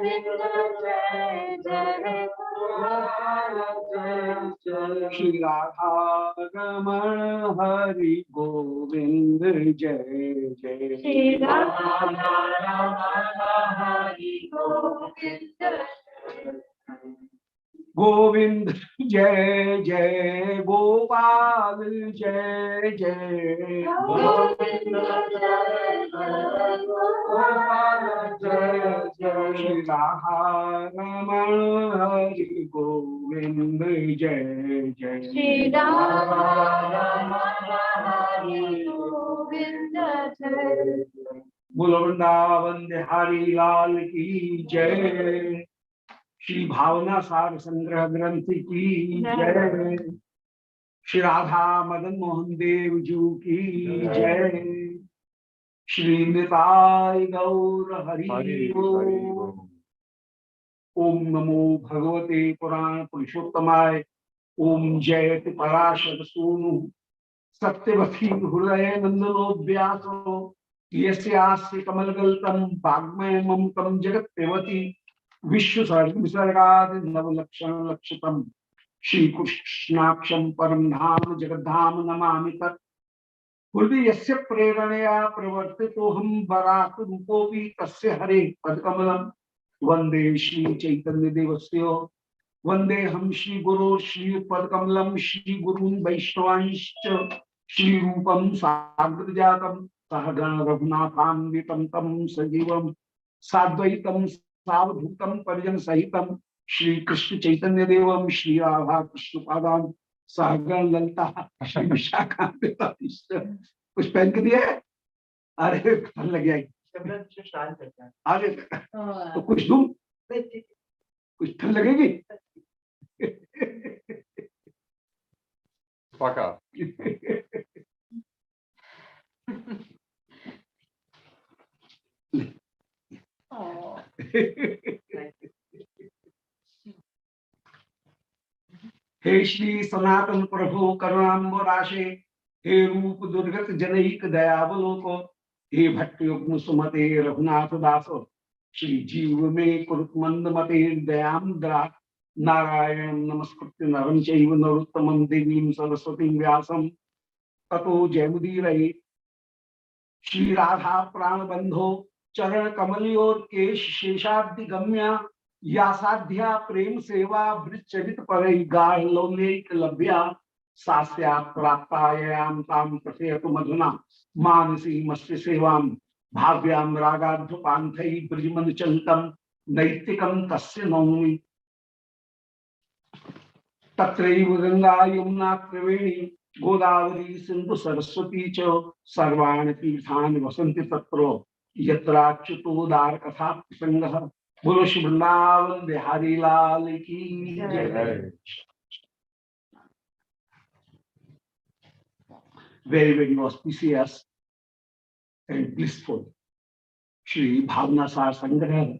श्री राधा रमण हरि गोविंद जय जय। श्री राधा रमण हरि गोविंद गोविंद जय जय गोपाल जय जय गोविंद जय जय गोपाल जय जय। श्री राधा रमण हरि गोविंद जय जय। श्री राधा रमण हरि गोविंद जय। बोलो वृंदावन बिहारी लाल की जय। श्री भावना सार संग्रह ग्रंथ की जय। श्री राधा मदन मोहन देव जू की जय। श्री निताय गौर हरि ओम नमो भगवते पुराण पुरुषोत्तमाय। ओम जयति पराशर सूनु सत्यवती हृदय नंदनो व्यासो यस्यास्य कमलगल्तम वाग्मय ममतम जगत्पेवती विश्व विसर्गादि नवलक्षण लक्षितम श्री कृष्णाक्षम परम धाम जगद्धाम नमामि तत्। हृदय यस्य प्रेरणया प्रवर्तितो हम बराक रूपोपि तस्य हरे पदकमलम वंदे श्री चैतन्य देवस्य वंदे हम श्री गुरो श्री पदकमलम श्री गुरून् वैष्णवांश्च श्री रूपम साग्र जातम सहगण रघुनाथान्वितं तं सजीवं साद्वैतं सावधूतम परिजन सहितम श्री कृष्ण चैतन्य देवम श्री राधा कृष्ण पादान सहगण ललिता श्री विशाखा कुछ पहन के दिया है। अरे फल लग जाएगी आगे तो कुछ दूं कुछ फल लगेगी पका। हे श्री सनातन प्रभु करुणाम्बराशे हे रूप दुर्गत जनैक दयावलोको हे भट्ट युग्म सुमते रघुनाथ दासो श्री जीव में कुरुत मंद मते दयाम्द्रा नारायण नमस्कृत्य नरं चैव नरोत्तमं देवीं सरस्वतीं व्यासं ततो जयमुदीरये। श्री राधा प्राण बंधो चरण कमलियोर केश शेषाब्दि गम्या या साध्या प्रेम सेवा वृचरित पर गाढ़ लौलेक लभ्या सास्या प्राप्तायाम ताम प्रथयतु मधुना मानसी मत्स्य सेवाम भाव्याम रागाध्युपांथै ब्रजमन चलितम नैतिकम तस्य नौमि। तत्रैव गंगा यमुना त्रिवेणी गोदावरी सिंधु सरस्वती च सर्वाणि तीर्थानि वसन्ति तत्र यत्राच्युतोदार कथा प्रसंगः। बोलो श्री वृंदावन बिहारी लाल की जय। Very very auspicious and blissful Shri Bhavna Sar Sangrah,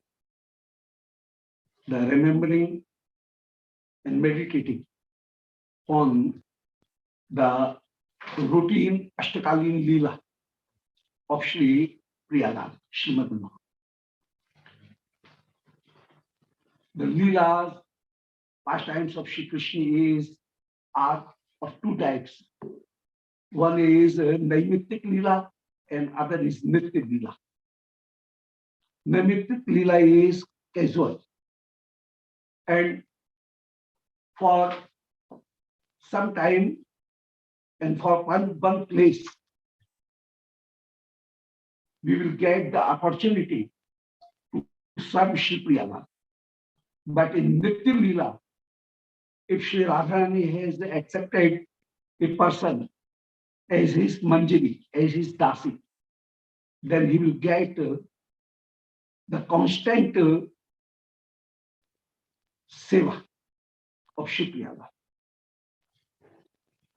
the remembering and meditating on the routine Ashtakalin Leela of Shri Priyadal, Srimad Maha. The Leelas, pastimes of Shri Krishna are of two types. One is Naimittik Leela and other is Nitya Leela. Naimittik Leela is casual, and for some time and for one place we will get the opportunity to serve Shri Priyadal. But in Nitya Leela, if Shri Radharani has accepted a person as his Manjari, as his Dasi, then he will get the constant seva of Shri Priyadal.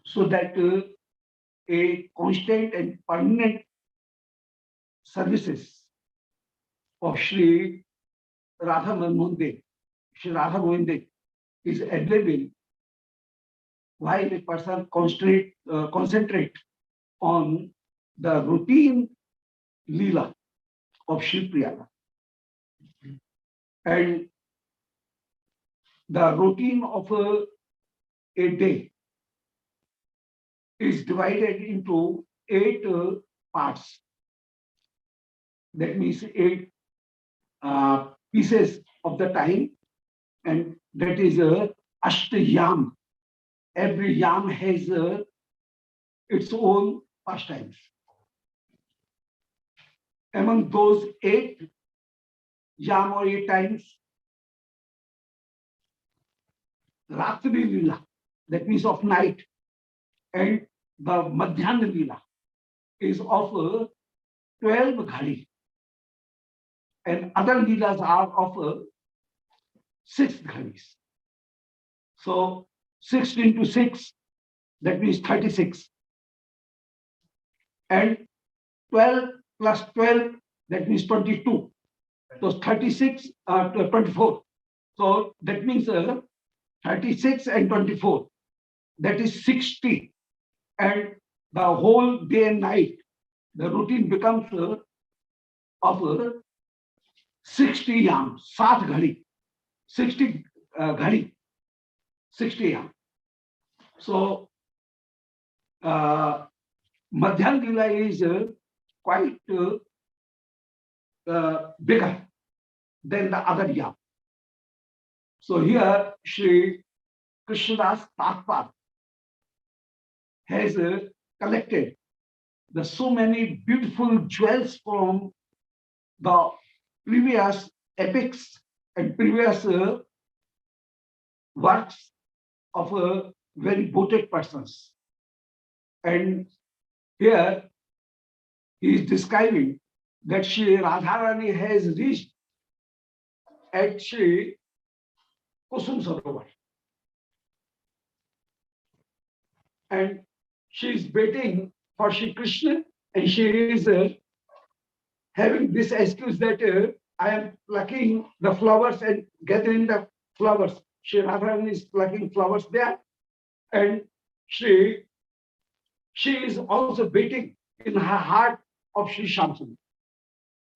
So that a constant and permanent services of Shri Radha Manmohan, Shri Radha Govind is available while a person concentrate on the routine Leela of Shri Priyadal. And the routine of a day is divided into 8 parts. That means 8 pieces of the time, and that is Ashtayam. Every yam has its own pastimes. Among those 8 yam or 8 times, Ratri Lila, that means of night, and the Madhyana Lila is of 12 ghadi, and other Leelas are of 6 ghadis. So 6 into 6, that means 36. And 12 plus 12, that means 22. So 36, 24. So that means 36 and 24. That is 60. And the whole day and night, the routine becomes of 60 yams, 7 ghadi, 60 ghadi, 60 yams. So Madhyana Lila is quite bigger than the other yam. So here Sri Krsnas Tatpar has collected the so many beautiful jewels from the previous epics and previous works of very devoted persons. And here he is describing that Sri Radharani has reached at Sri Kusum Sarovar. And she is waiting for Sri Krishna, and she is having this excuse that I am plucking the flowers and gathering the flowers. Sri Radharani is plucking flowers there, and she is also waiting in her heart of Sri Shamsundar.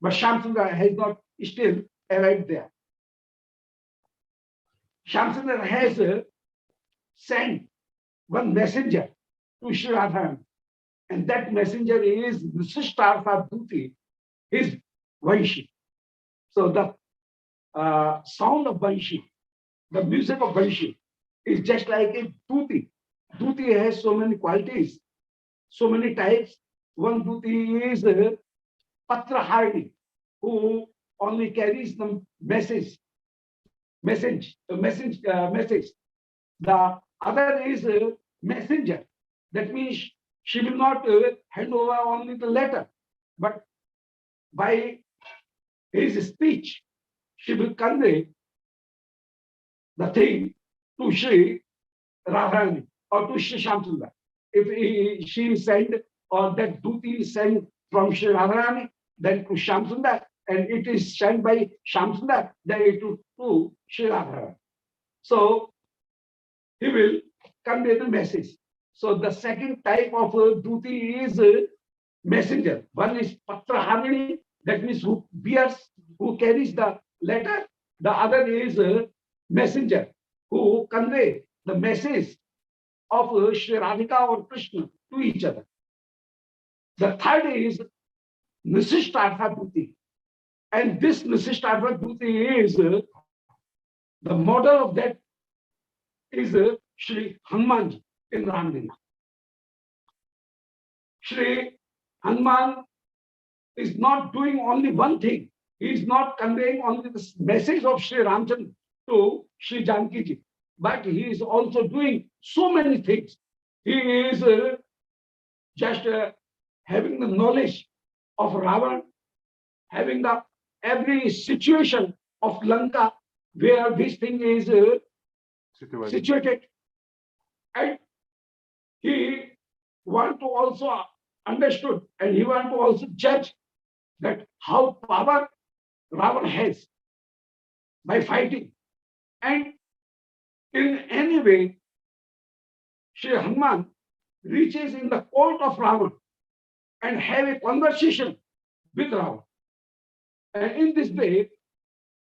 But Shamsundar has not still arrived there. Shamsundar has sent one messenger to Sri Radharani, and that messenger is Visishtartha Dhuti, his Vanshi. So the sound of Vanshi, the music of Vanshi, is just like a Dhuti. Dhuti has so many qualities, so many types. One Dhuti is Patraharni, who only carries the message. The other is a messenger. That means she will not hand over only the letter, but by his speech, she will convey the thing to Sri Radharani or to Sri Shamsundar. If she is sent or that Dhuti is sent from Sri Radharani, then to Shamsundar, and it is sent by Shamsundar, then it to Sri Radharani. So he will convey the message. So the second type of Dhuti is messenger. One is Patraharani, that means who bears, who carries the letter. The other is messenger, who convey the message of Sri Radhika or Krishna to each other. The third is Nisishtartha Dhuti. And this Nisishtartha Dhuti is the model of that is Sri Hanuman in Ramlila. Sri Hanuman is not doing only one thing. He is not conveying only the message of Sri Ramchandra to Sri Janaki ji, but he is also doing so many things. He is just having the knowledge of Ravan, having the every situation of Lanka where this thing is situated, and he want to also understood, and he want to also judge that how power Ravan has by fighting, and in any way Sri Hanuman reaches in the court of Ravan and have a conversation with Ravan, and in this way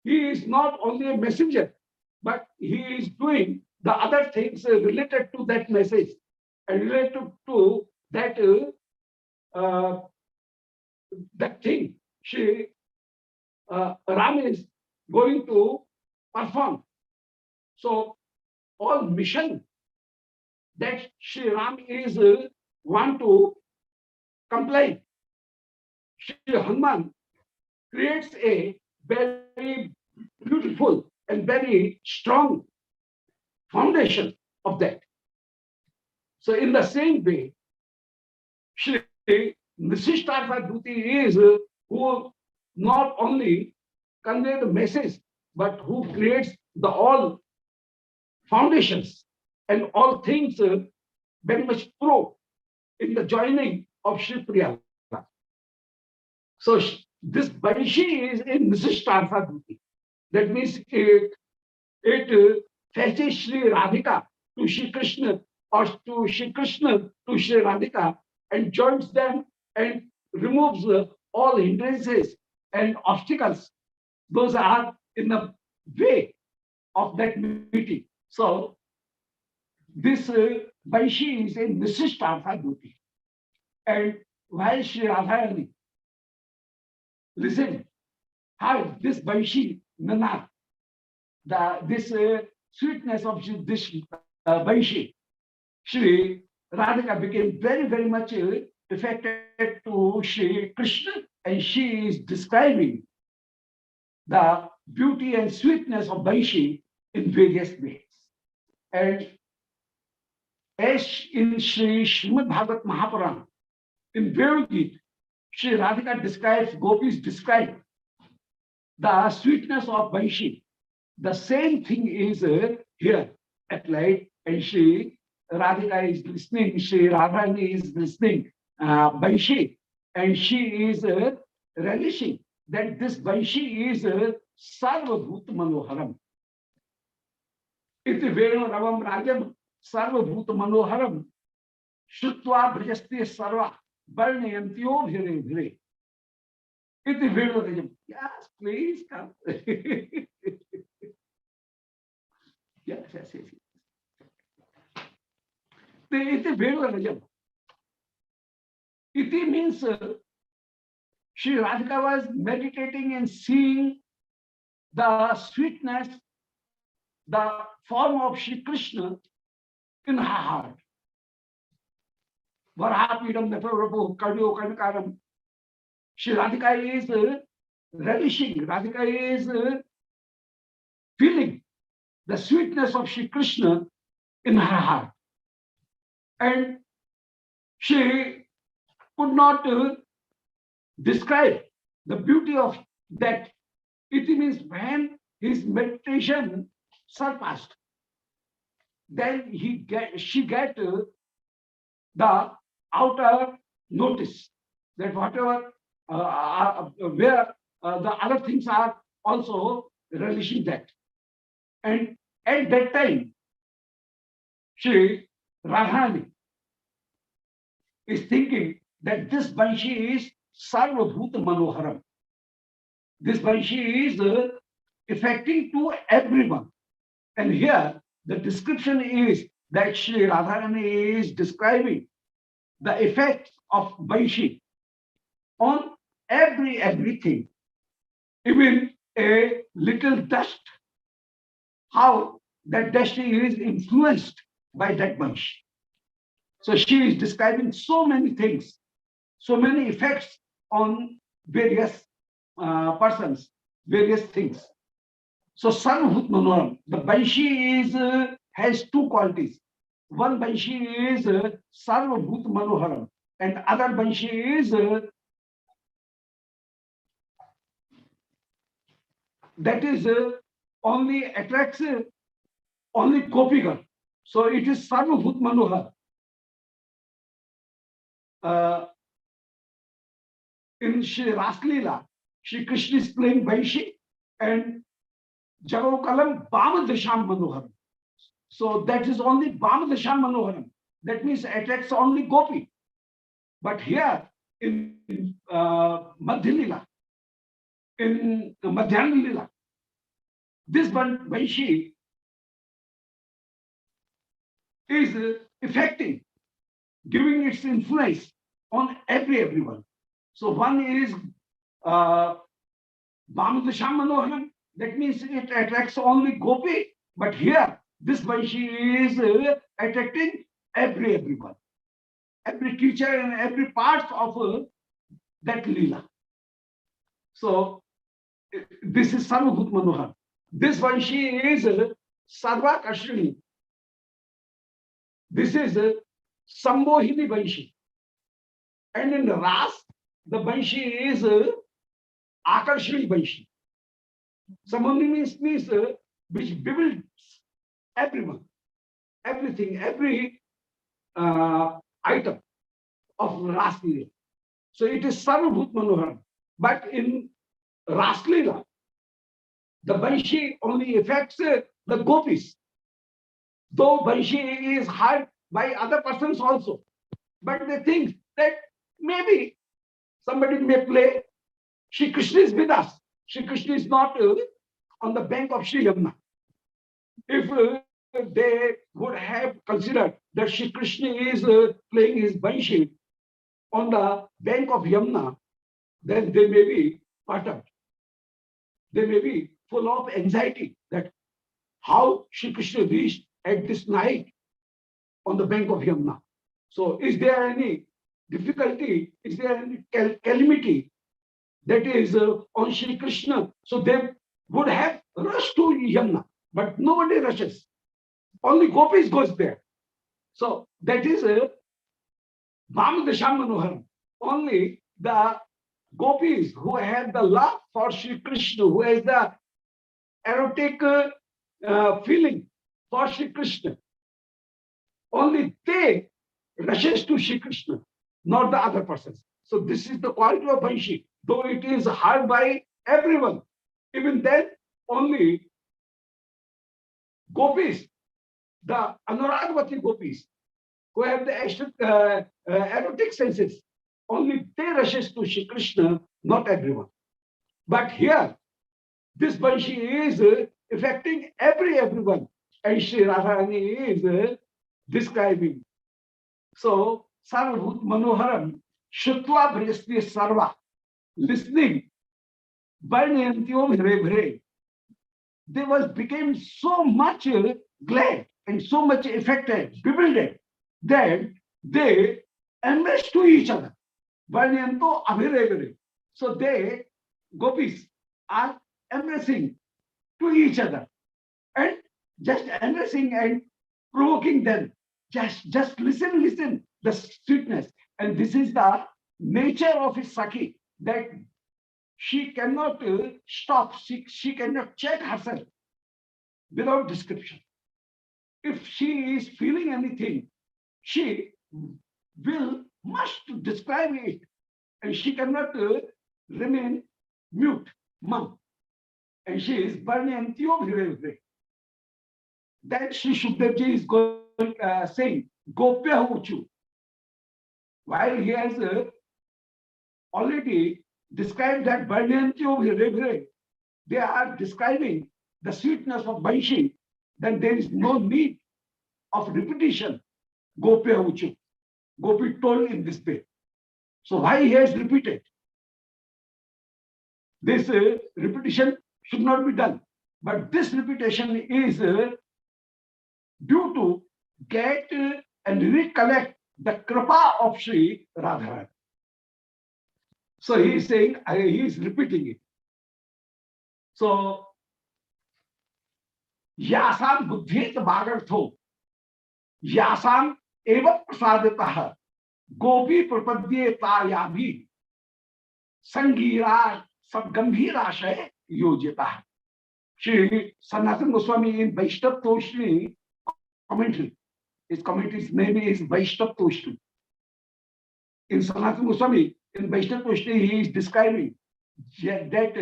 he is not only a messenger, but he is doing the other things related to that message and related to that that thing Ram is going to perform. So all mission that Sri Ram is want to comply, Sri Hanuman creates a very beautiful and very strong foundation of that. So in the same way, Sri Nisishtartha Duti is who not only convey the message, but who creates the all foundations and all things very much pro in the joining of Sri Priyala. So this Baishi is in Nisishtartha Duti. That means it fetches Sri Radhika to Sri Krishna or to Sri Krishna to Sri Radhika and joins them and removes all hindrances and obstacles. Those are in the way of that meeting. So this Baishi is a Nisishtartha Duti. And while Sri Radharani listen how this Baishi Nana, this sweetness of this Baishi, Sri Radhika became very, very much affected to Sri Krishna, and she is describing the beauty and sweetness of Baishi in various ways. And as in Sri Srimad Bhagavat Mahapuran, in Bhagavad Sri Radhika describes, gopis describe the sweetness of Baishi. The same thing is here applied, and Sri Radhika is listening, Sri Radharani is listening, Baishi, and she is relishing that this Baishi is Sarvabhut Manoharam. Iti Venu Ravam Rajam Sarvabhut Manoharam Shutva Brajasti Sarva Varnayantyo Bhire Bhire. Iti Venu Rajam. Yes, please come. Yes. Iti Venu Rajam. Iti means Sri Radhika was meditating and seeing the sweetness, the form of Sri Krishna in her heart. Varahapidam Natharapu Karyo Kanakaram. Sri Radhika is relishing, Radhika is feeling the sweetness of Sri Krishna in her heart. And she could not describe the beauty of that. It means when his meditation surpassed, then she get the outer notice that whatever where the other things are also relishing that. And at that time, Sri Radharani is thinking that this Baishi is Sarvabhut Manoharam. This Baishi is affecting to everyone. And here the description is that Sri Radharani is describing the effect of Baishi on everything, even a little dust, how that dust is influenced by that Baishi. So she is describing so many things, so many effects on various persons, various things. So Sarvabhut Manoharam, the Baishi has two qualities. One Baishi is Sarvabhut Manoharam, and other Baishi is that is only attracts only Gopi girl. So it is Sarvabhut Manohar. In Sri Raslila, Sri Krishna is playing Baishi and Jagaukalam Bhav.Sangr Manoharam. So that is only Bhav.Sangr Manoharam. That means attracts only Gopi. But here in Madhyalila, in Madhyana Lila, this one Banshi is affecting, giving its influence on everyone. So one is Bhav.Sangr Manoharam, that means it attracts only Gopi, but here this Banshi is attracting everyone, every teacher and every part of that Leela. So this is Sarvabhut Manohar. This Banshi is Sarva Kashrini. This is Sambohini Banshi. And in the Ras, the Banshi is Akarshani Banshi. Sambohini means which bewilders everyone, everything, every item of Ras Leela. So it is Sarvabhut Manohar. But in Ras Leela, the Banshi only affects the gopis. Though Banshi is heard by other persons also. But they think that maybe somebody may play. Shri Krishna is with us. Shri Krishna is not on the bank of Shri Yamuna. If they would have considered that Shri Krishna is playing his Banshi on the bank of Yamuna, then they may be perturbed. They may be full of anxiety that how Shri Krishna reached at this night on the bank of Yamuna. So is there any difficulty? Is there any calamity that is on Shri Krishna? So they would have rushed to Yamuna, but nobody rushes. Only gopis goes there. So that is Bhav.Sangr Manoharam. Only the gopis who have the love for Shri Krishna, who has the erotic feeling for Shri Krishna, only they rushes to Shri Krishna, not the other persons. So this is the quality of Banshi. Though it is heard by everyone, even then only gopis, the Anuragvati gopis, who have the erotic senses, only they rushes to Shri Krishna, not everyone. But here, this Banshi is affecting everyone. And Shri Radharani is describing. So, Sarvabhut Manoharam, Shutva Brajasya Sarva, listening, Varnayantyo Bhre Bhre, they became so much glad and so much affected, bewildered, that they embraced to each other. Varnyanto Abhire Bhre. So they, gopis, are embracing to each other and just embracing and provoking them. Just listen, the sweetness. And this is the nature of his Sakhi, that she cannot stop, she cannot check herself without description. If she is feeling anything, she must describe it, and she cannot remain mute, mum. And she is burning Antiyobhire. That Sri Shukdevji is saying, Gopya Uchu. While he has already described that Varnyantyobhire, they are describing the sweetness of Banshi, then there is no need of repetition. Gopya Uchu. Gopi told in this way. So why he has repeated? This repetition should not be done. But this repetition is due to get and recollect the kripa of Sri Radharani. So he is saying, he is repeating it. So, Yasam buddhit bhagartho, Yasam eva prasadataha, gopi prapadye tayabhi, sangira sabgambhirashay yojita. Shri Sanatana Goswami in Vaishnav Toshni commentary, his commentary's name is Vaishnav Toshni. In Sanatana Goswami, in Vaishnav Toshni, he is describing that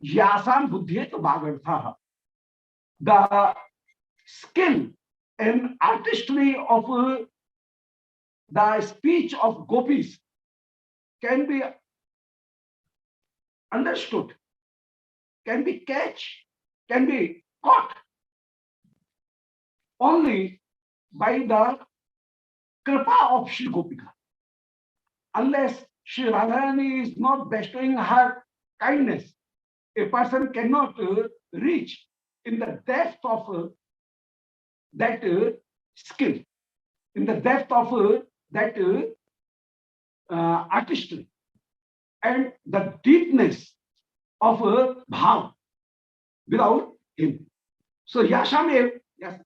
Yasam Buddhyet Bhagartha, the skill and artistry of the speech of gopis can be understood, can be catch, can be caught only by the kripa of Shri Gopika. Unless Shri Radharani is not bestowing her kindness, a person cannot reach in the depth of that skill, in the depth of that artistry, and the deepness of bhav without him. So Yashamev, yes,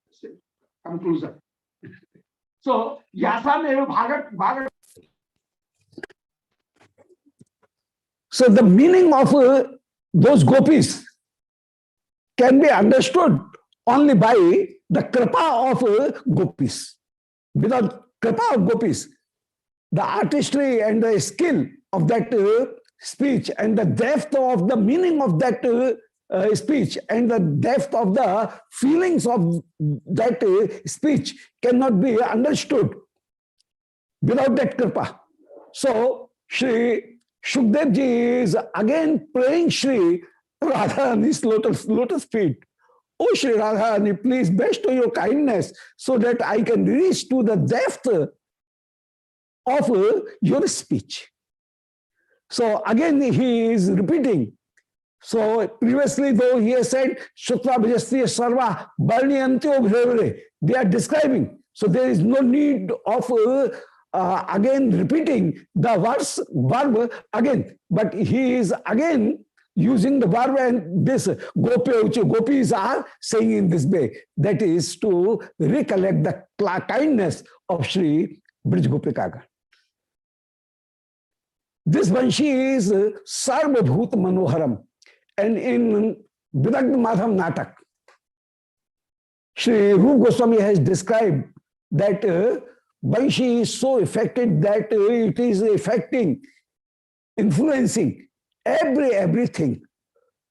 come closer. So Yasamev Bhagat. So the meaning of those gopis can be understood only by the kripa of gopis. Without kripa of gopis, the artistry and the skill of that speech and the depth of the meaning of that speech and the depth of the feelings of that speech cannot be understood without that kripa. So Shri Shukdev ji is again praying Shri Radharani's lotus feet. Oh Shri Radharani, please bestow your kindness so that I can reach to the depth of your speech. So again he is repeating. So previously though he has said Shutva Bhajasti Sarva Barniyantyo Bhravare, they are describing. So there is no need of again repeating the verb again, but he is again using the verb, and this gopis are saying in this way, that is to recollect the kindness of Shri Brij Gopika. This Vanshi is Sarvabhut Manoharam, and in Vidagdha Madhav Natak, Shri Rup Goswami has described that Vanshi is so affected that it is affecting, influencing everything.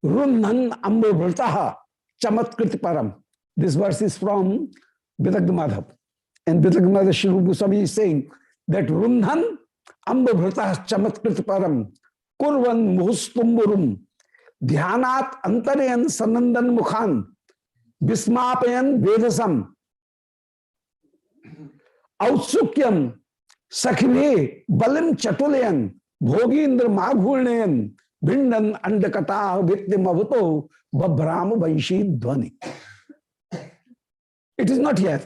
Runnan Ambhavrataha Chamatkriti Param. This verse is from Vidagdha Madhav. And Vidagdha Madhav Shri Rup Goswami is saying that Runnan Ambhavrataha Chamatkriti Param Kurvan Muhustumburum Dhyanat Antarayan Sanandan Mukhan Vismapayan Vedasam Outsukyam Sakhive Balim Chatuleyan Bhogindra Maghurnayan Vindan Andakata Viktim Avato Babram Vanshi Dhwani. It is not here.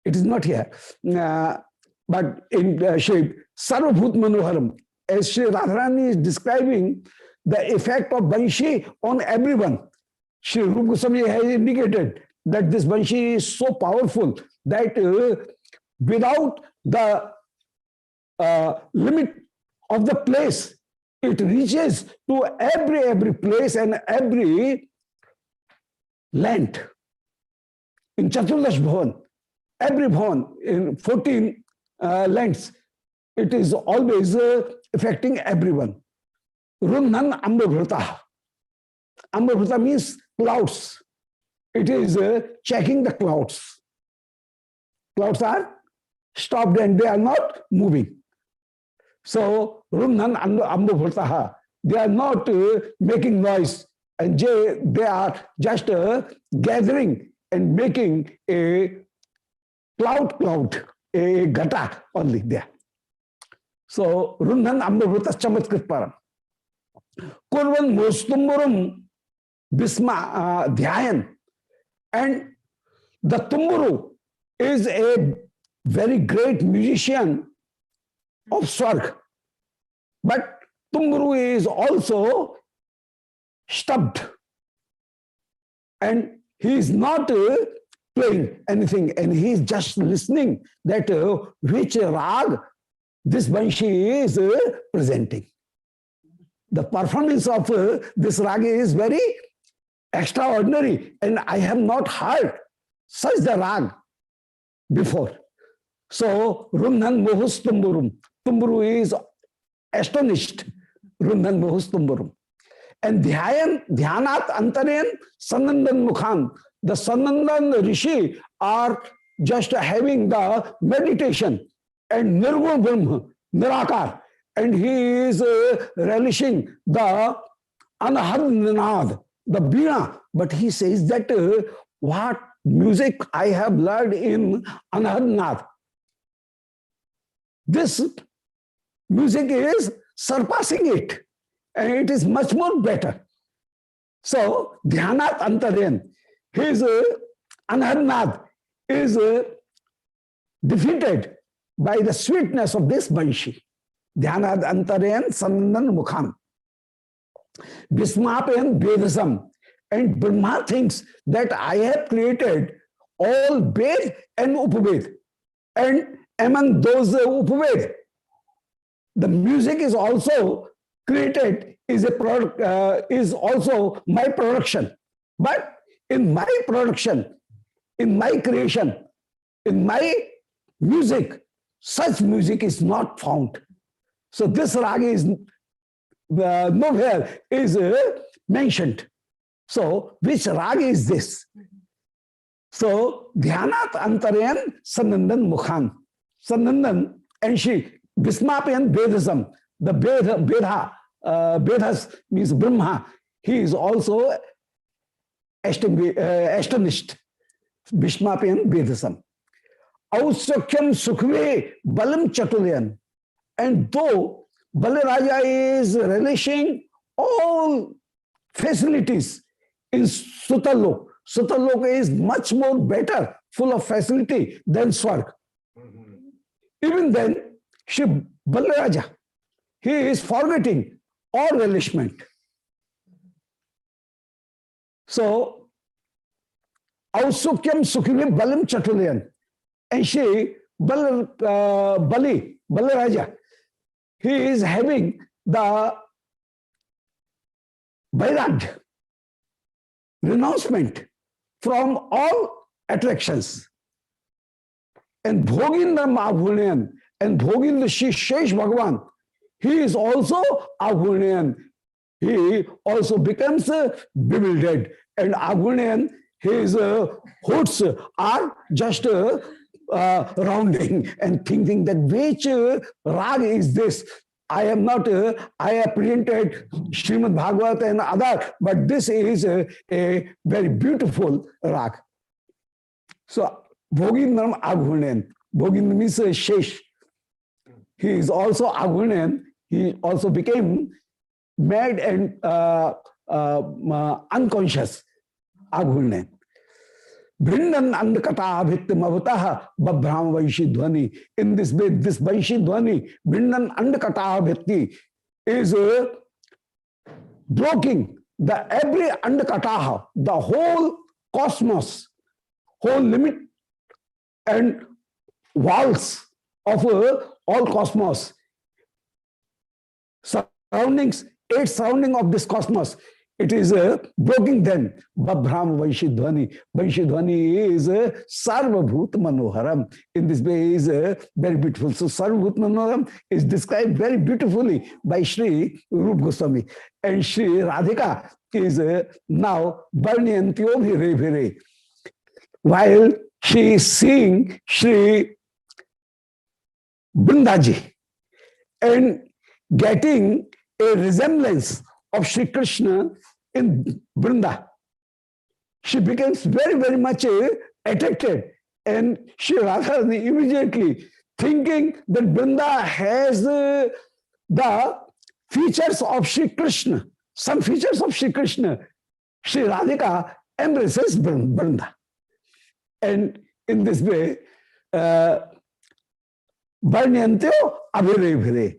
It is not here. But in Shri Sarvabhut Manoharam, as Shri Radharani is describing the effect of Vanshi on everyone, Shri Rup Goswami has indicated that this Vanshi is so powerful that without the limit of the place, it reaches to every place and every land. In Chaturdash Bhavan, every Bhavan, in 14 lands, it is always affecting everyone. Runnan Ambhavrata. Ambhavrata means clouds. It is checking the clouds. Clouds are stopped and they are not moving. So, Runnan Ambhavrataha, they are not making noise, and they are just gathering and making a cloud, a gata only there. So, Runnan Ambhavrata Chamatkrit Param. Kurvan Mostumburum Bisma Dhyayan. And the Tumburu is a very great musician of Swarg. But Tumburu is also stubbed. And he is not playing anything, and he is just listening that which rag this Vanshi is presenting. The performance of this rag is very extraordinary, and I have not heard such the rag before. So, Runnan Mohus Tumburum. Tumburu is astonished. Runnan Mohus Tumburum. And Dhyanat Antarayan Sanandan Mukhan. The Sanandan Rishi are just having the meditation and Nirgun Brahma, Nirakar. And he is relishing the Anahad Ninad, the Bina But he says that what music I have learned in Anahadnath, this music is surpassing it, and it is much more better. So, Dhyanat Antaryan, his Anahadnath is defeated by the sweetness of this Banshi. Dhyanat Antaryan Sanandan Mukham. Vismapayan Vedasam. And Brahma thinks that I have created all Ved and Upaved. And among those Upaved, the music is also created, is a product, is also my production. But in my production, in my creation, in my music, such music is not found. So this raga is nowhere is mentioned. So which raga is this? So Dhyanat Antaryan Sanandan Mukhan. Sanandan and she Vismapayan Vedasam. The Vedas means Brahma. He is also astonished. Vismapayan Vedasam. Ausakyam Sukhve Balam Chatulyan. And though Balaraja is relishing all facilities in Sutalok, Sutalok is much more better, full of facility than Swarg. Even then, Shri Balaraja, he is forgetting all relishment. So, Ausukyam Sukhivi Balam Chatulyan. And Shri Balaraja, he is having the Vairagya, renouncement from all attractions. And Bhogindram Abhunyan, and Bhogindra Shesh Bhagavan, he is also Abhunyan. He also becomes bewildered. And Abhunyan, his hoods are just rounding and thinking that which rag is this? I am not, I have presented Srimad Bhagavat and other, but this is a very beautiful rag. So, Bhogindram Aghunan. Bhogindram means Shesh. He is also Aghunan. He also became mad and unconscious. Aghunan. Brindan Andakata Bhittam Avataha Babhram Vaishi Dhwani. In this way, this Vaishi Dhwani, Brindan Andakata Bhitti, is blocking the every Andakataha, the whole cosmos, whole limit and walls of all cosmos. Surroundings, 8 surrounding of this cosmos. It is blocking them. Babhram Vaishi Dhwani. Vaishi Dhwani is Sarvabhut Manoharam. In this way is very beautiful. So Sarvabhut Manoharam is described very beautifully by Sri Rup Goswami. And Sri Radhika is now Varnyantyo Bhire Bhire. While she is seeing Sri Vrindaji and getting a resemblance of Sri Krishna in Vrinda, she becomes very, very much attracted. And Sri Radharani immediately thinking that Vrinda has the features of Sri Krishna, some features of Sri Krishna, Sri Radhika embraces Vrinda. And in this way, Varnyantyo Abhire Bhire.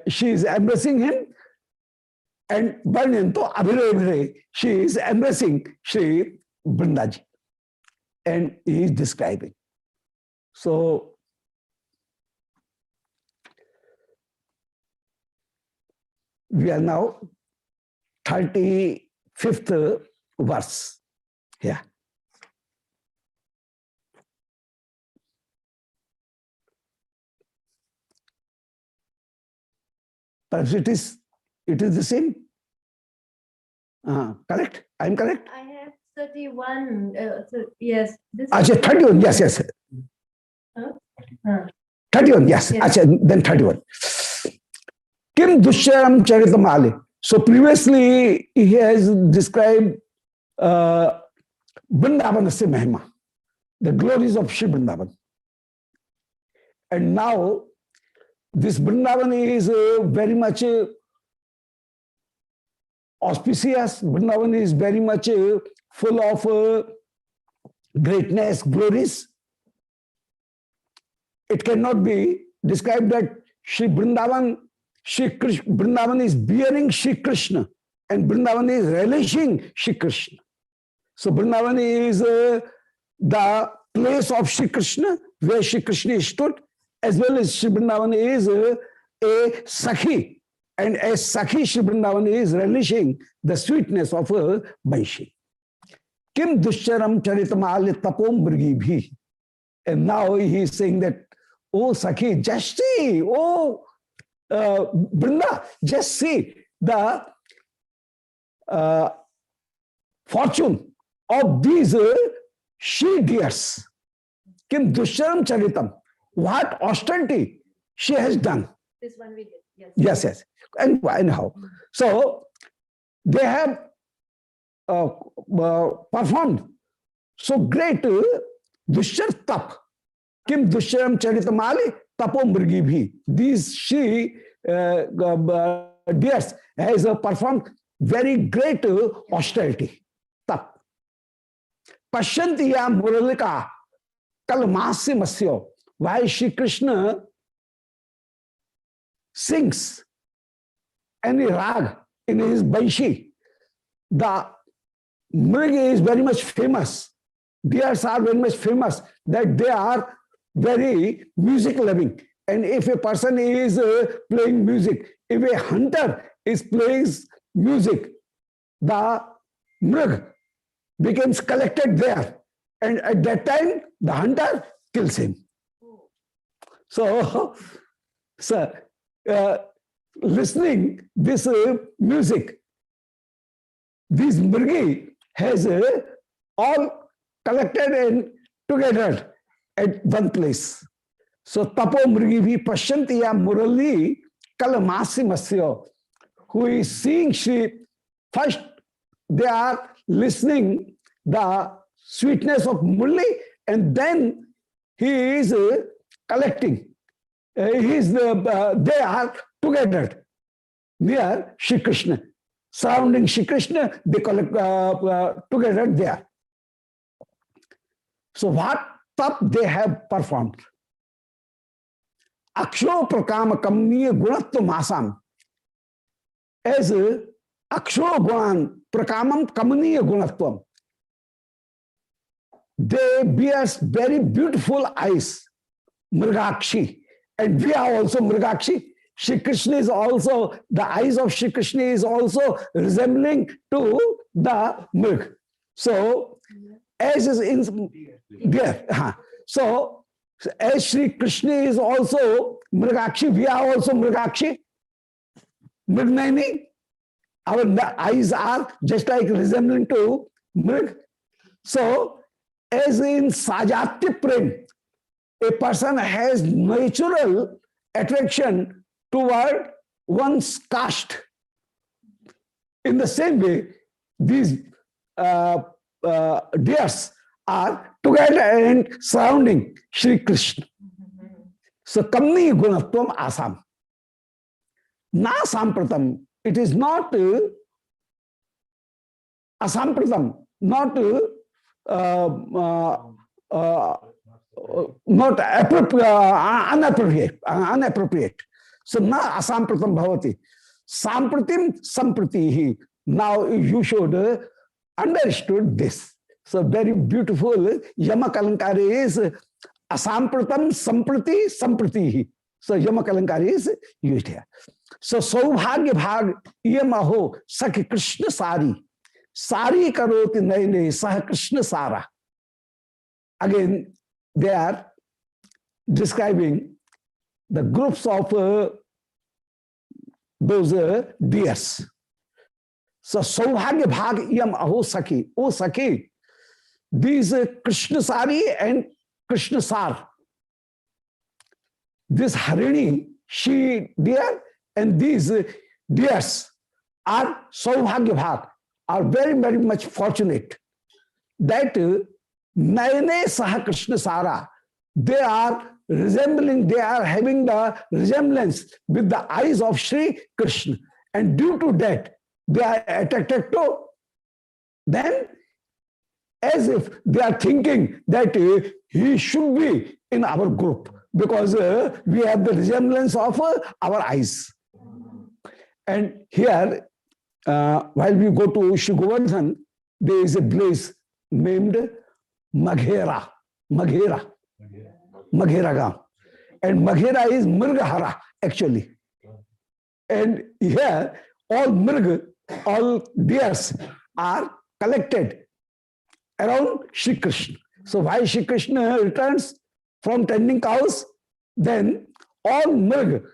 She is embracing him, and Varnyanto Abhire Bhire, she is embracing Sri Vrindaji. And he is describing. So, we are now 35th verse. Yeah. Perhaps it is the same. Correct? I am correct? I have 31. Yes. This Achha, 31. Yes, yes. Huh? 31. Yes. Yes. Achha, then 31. Kim Dusharam Charitamali. So previously he has described Vrindavan se Mahima, the glories of Shri Vrindavan. And now this Vrindavan is very much auspicious. Vrindavan is very much full of greatness, glories. It cannot be described that Shri Vrindavan, Vrindavan is bearing Shri Krishna and Vrindavan is relishing Shri Krishna. So Vrindavan is the place of Shri Krishna, where Shri Krishna stood, as well as Shri Vrindavan is a Sakhi. And as Sakhi, Shri Vrindavan is relishing the sweetness of a Banshi. Kim Duscharam Charitamali Tapom Brigi Bhi. And now he is saying that, oh Sakhi, just see, oh Vrinda, just see the fortune of these she deers. Kim Duscharam Charitam. What austerity she has done. This one we did. Yes, yes. And how? So they have performed so great Dushar Tap. Kim Dusharam Charitamali Tapom Brigi Bhi. These she deers has performed very great austerity. Tap. Pashyantiya Muralika Kalmasya Masyo. Why Shri Krishna sings any rag in his Banshi, the Mrigi is very much famous. Deers are very much famous that they are very music loving. And if a person is playing music, if a hunter is playing music, the Mrig becomes collected there. And at that time, the hunter kills him. So listening this music, this Mrigi has all collected and together at one place. So Tapo Mrigi bhi Pashyantiya Murali Kalamasi Masyo, who is seeing Shri, first they are listening the sweetness of Murli, and then he is collecting. They are together near Shri Krishna. Surrounding Shri Krishna, they collect together there. So what tap they have performed? Aksharo prakama kamniya gunatva masam. As aksharo gunan prakamam kamniya gunatvam. They bear very beautiful eyes, Mrigakshi. And we are also Mrigakshi. Shri Krishna is also, the eyes of Shri Krishna is also resembling to the Mrig. So, as is in there. So, as Shri Krishna is also Mrigakshi, we are also Mrigakshi. Mrignayani. Our eyes are just like resembling to Mrig. So, as in Sajatya Prem, a person has natural attraction toward one's caste. In the same way, these deers are together and surrounding Shri Krishna. So, Kamni Gunatvam Asam. Na Sampratam. It is not Asampratam, not unappropriate. So na asampratam bhavati. Sampratim sampratihi. Now you should understood this. So very beautiful Yamakalankari is asampratam samprati sampratihi. So Yamakalankari is used here. So Saubhagya Bhag Yamaho Sakhi Krishna Sari. Sari karoti naine Sah Krishna Sara. Again, they are describing the groups of those deers. So, Saubhagya Bhag Yam Aho Sakhi. O Sakhi, these Krishna Sari and Krishna Sar. This Harini, she deer, and these deers, are Saubhagya Bhag, are very, very much fortunate that Nayane Saha Krishna Sara, they are resembling, they are having the resemblance with the eyes of Sri Krishna. And due to that, they are attracted to them, as if they are thinking that he should be in our group, because we have the resemblance of our eyes. And here, while we go to Shri Govardhan, there is a place named Maghera Gam. And Maghera is Mrgahara, actually. And here, all Mrg, all deers are collected around Shri Krishna. So while Shri Krishna returns from tending cows, then all Mrg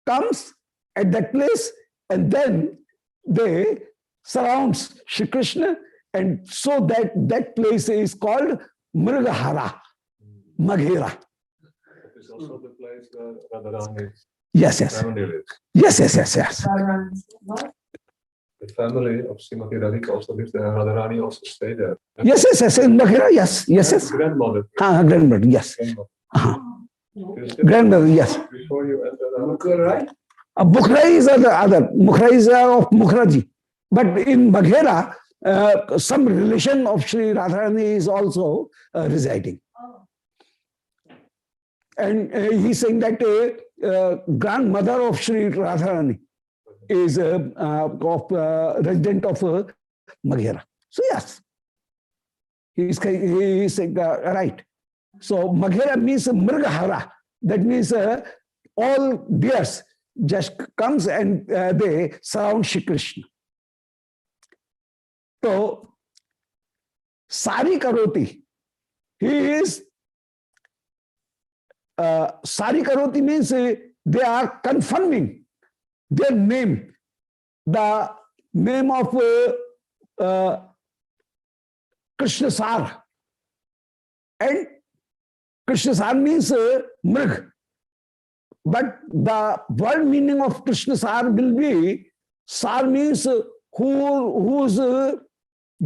comes at that place, and then they surrounds Shri Krishna, and so that place is called Mrgahara, Maghera. It is also the place where Radharani Yes. family lives. Yes. What? The family of Srimati Radhika also lives there. Radharani also stayed there. Yes. In Maghera, yes. Grandmother. Grandmother, yes. Grandmother, yes. Before you enter the Right? Bukhara is other. Mukhra is of Mukhraji. But in Maghera, some relation of Sri Radharani is also residing. And he's saying that grandmother of Sri Radharani is resident of Maghera. So yes, he is saying right. So Maghera means Mrgahara. That means all deers just comes and they surround Shri Krishna. So Sari Karoti, he is Sari Karoti means they are confirming their name, the name of Krishna Sar. And Krishna Sar means Mrg. But the word meaning of Krishna Sar will be, Sar means whose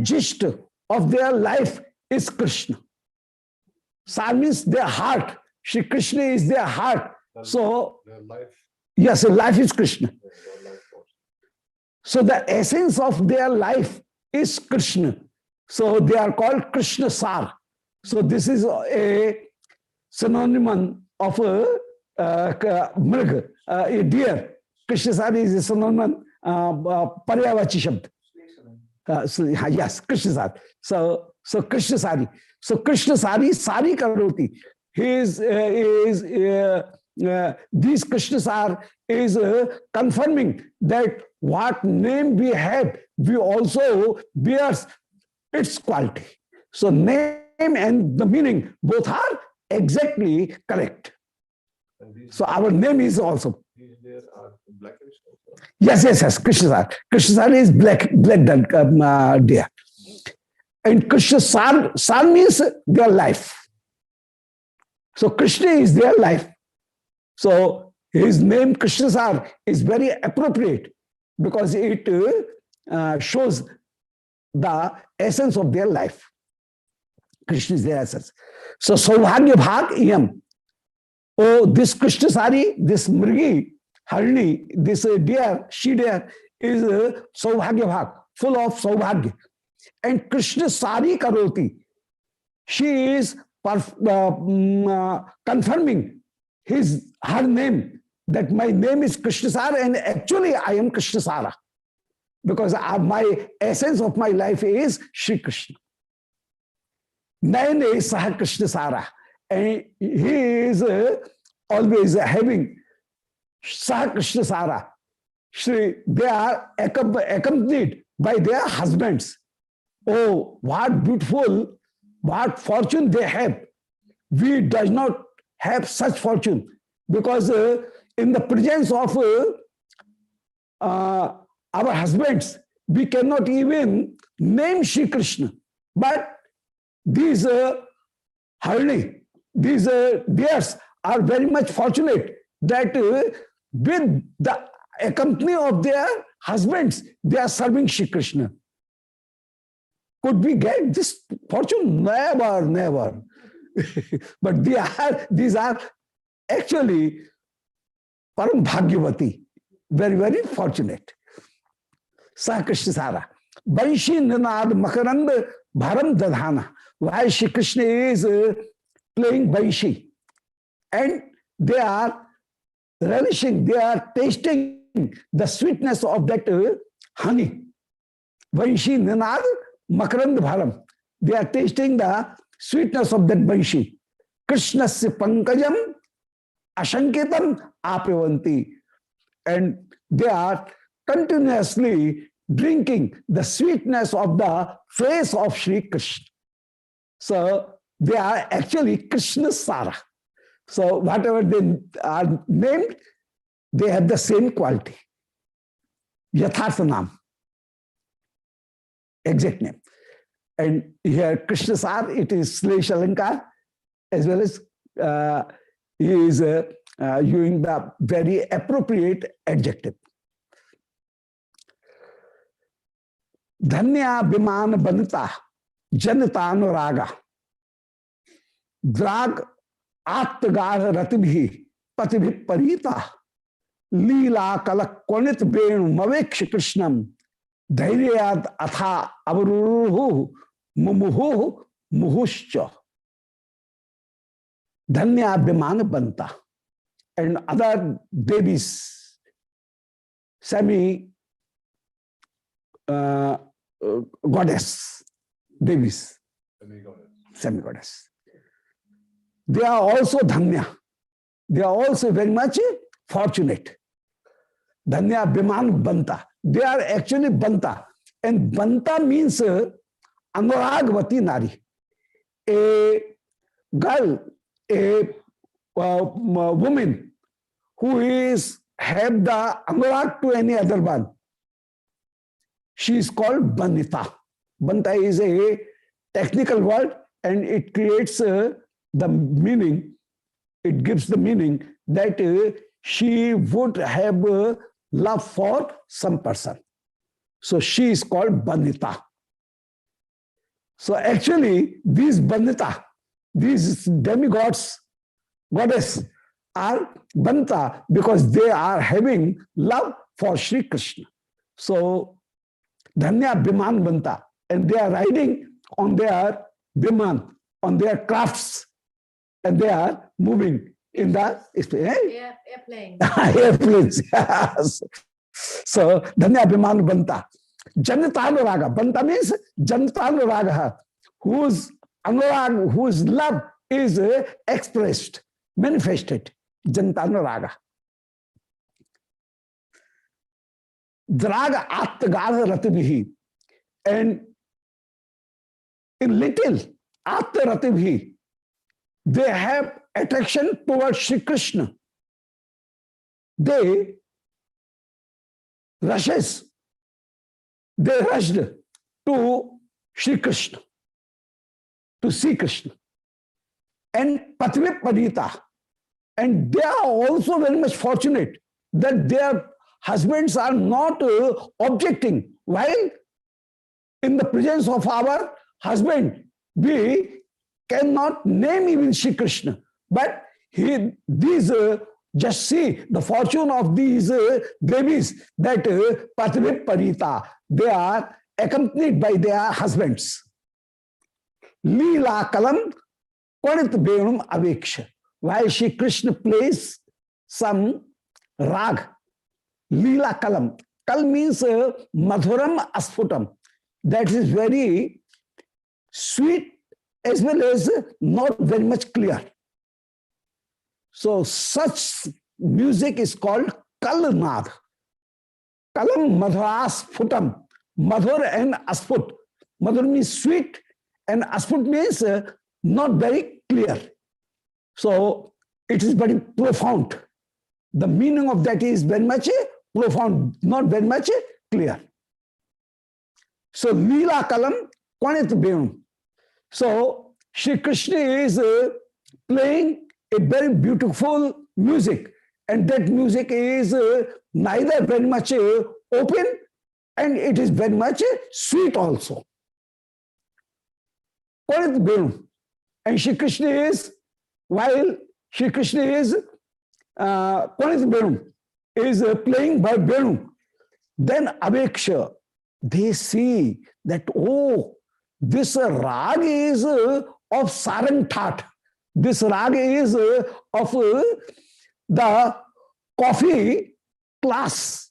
gist of their life is Krishna. Sar means their heart. Shri Krishna is their heart. So, their life. yes, life is Krishna. So the essence of their life is Krishna. So they are called Krishna Sar. So this is a synonym of Mrg, a deer. Krishna Sar is a synonym, Paryavachi Shabd. Yes, Krishna Sar. So Krishna Sari. So Krishna Sari, Sari Karoti. These Krishnas is confirming that what name we have, we also bears its quality. So name and the meaning both are exactly correct. So our name is also. These there are blackish also. Yes. Krishna Sar is black deer. And Krishna Sar means their life. So Krishna is their life. So his name Krishna Sar is very appropriate because it shows the essence of their life. Krishna is their essence. So Saubhagya Bhag Iyam. Oh, this Krishna Sari, this Mrgi, Harni, this deer, she deer is Saubhagya Bhag, full of Saubhagya. And Krishna Sari Karoti, she is confirming her name, that my name is Krishna Sara and actually I am Krishna Sara, because my essence of my life is Shri Krishna. Nayane Saha Krishna Sara, and he is always having Saha Krishna Sara. They are accompanied by their husbands. Oh, what beautiful, what fortune they have. We does not have such fortune, because in the presence of our husbands, we cannot even name Shri Krishna. But these Harni, these deers are very much fortunate that with the accompany of their husbands, they are serving Shri Krishna. Could we get this fortune? Never, never. But these are actually Param Bhagyavati, very, very fortunate. Sa Krishna Sara. Banshi Ninad Makarand Bharam Dadhana. Why Shri Krishna is playing Banshi. And they are relishing, they are tasting the sweetness of that honey. Banshi Ninad Makarand Bharam. They are tasting the sweetness of that Banshi. Krishnasya Pankajam Ashanketam Apavanti. And they are continuously drinking the sweetness of the face of Sri Krishna. So they are actually Krishna Sara. So whatever they are named, they have the same quality. Yathartha Nam. Exact name. And here Krishna Sara, it is Slash Alankar, as well as he is using the very appropriate adjective. Dhanya Biman Banita Janatanu Drag Attgar Ratibhi Patibhi Parita Leela Kalakonit Benu Maveksh Krishnam Dhairyad Atha Avaruhu Mumuhu Muhuscha Dhanya Biman Banta. And other babies, goddess babies, semi-goddess. They are also Dhanya. They are also very much fortunate. Dhanya Biman Banta. They are actually Banta. And Banta means Anuragvati Nari. A girl, a woman who is have the anurag to any other one. She is called Banita. Banta is a technical word and it creates the meaning, it gives the meaning that she would have love for some person. So she is called Banita. So actually these Banita, these demigods, goddess, are Banta because they are having love for Sri Krishna. So Dhanya Biman Banta, and they are riding on their Biman, on their crafts, and they are moving in the airplane. Airplanes. Yes. So Dhanya Biman Banta. Janatanu Banta means Janatanu whose anurag, whose love is expressed, manifested. Janatanu Draga Attagara Ratibhi. And in little Atta Ratibhi, they have attraction towards Sri Krishna. They rushed to Sri Krishna, to see Krishna. And Patve Parita. And they are also very much fortunate that their husbands are not objecting. While in the presence of our husband, we cannot name even Shri Krishna. But these just see the fortune of these babies that Patve Parita, they are accompanied by their husbands. Leela Kalam Kwanit Benum Aveksha. While Shri Krishna plays some rag, Leela Kalam. Kal means Madhuram Asfutam. That is very sweet as well as not very much clear. So such music is called Kalnad. Kalam Madhurasfutam. Madhur and Asfut. Madhur means sweet and Asfut means not very clear. So it is very profound. The meaning of that is very much profound, not very much clear. So Leela Kalam Kwanit Benum. So Shri Krishna is playing a very beautiful music, and that music is neither very much open, and it is very much sweet also. Korit Venu. And Shri Krishna is, while Shri Krishna is Korit Venu, is playing by Venu, then Aveksha, they see that, oh, this rag is of Sarang That. This rag is of the coffee class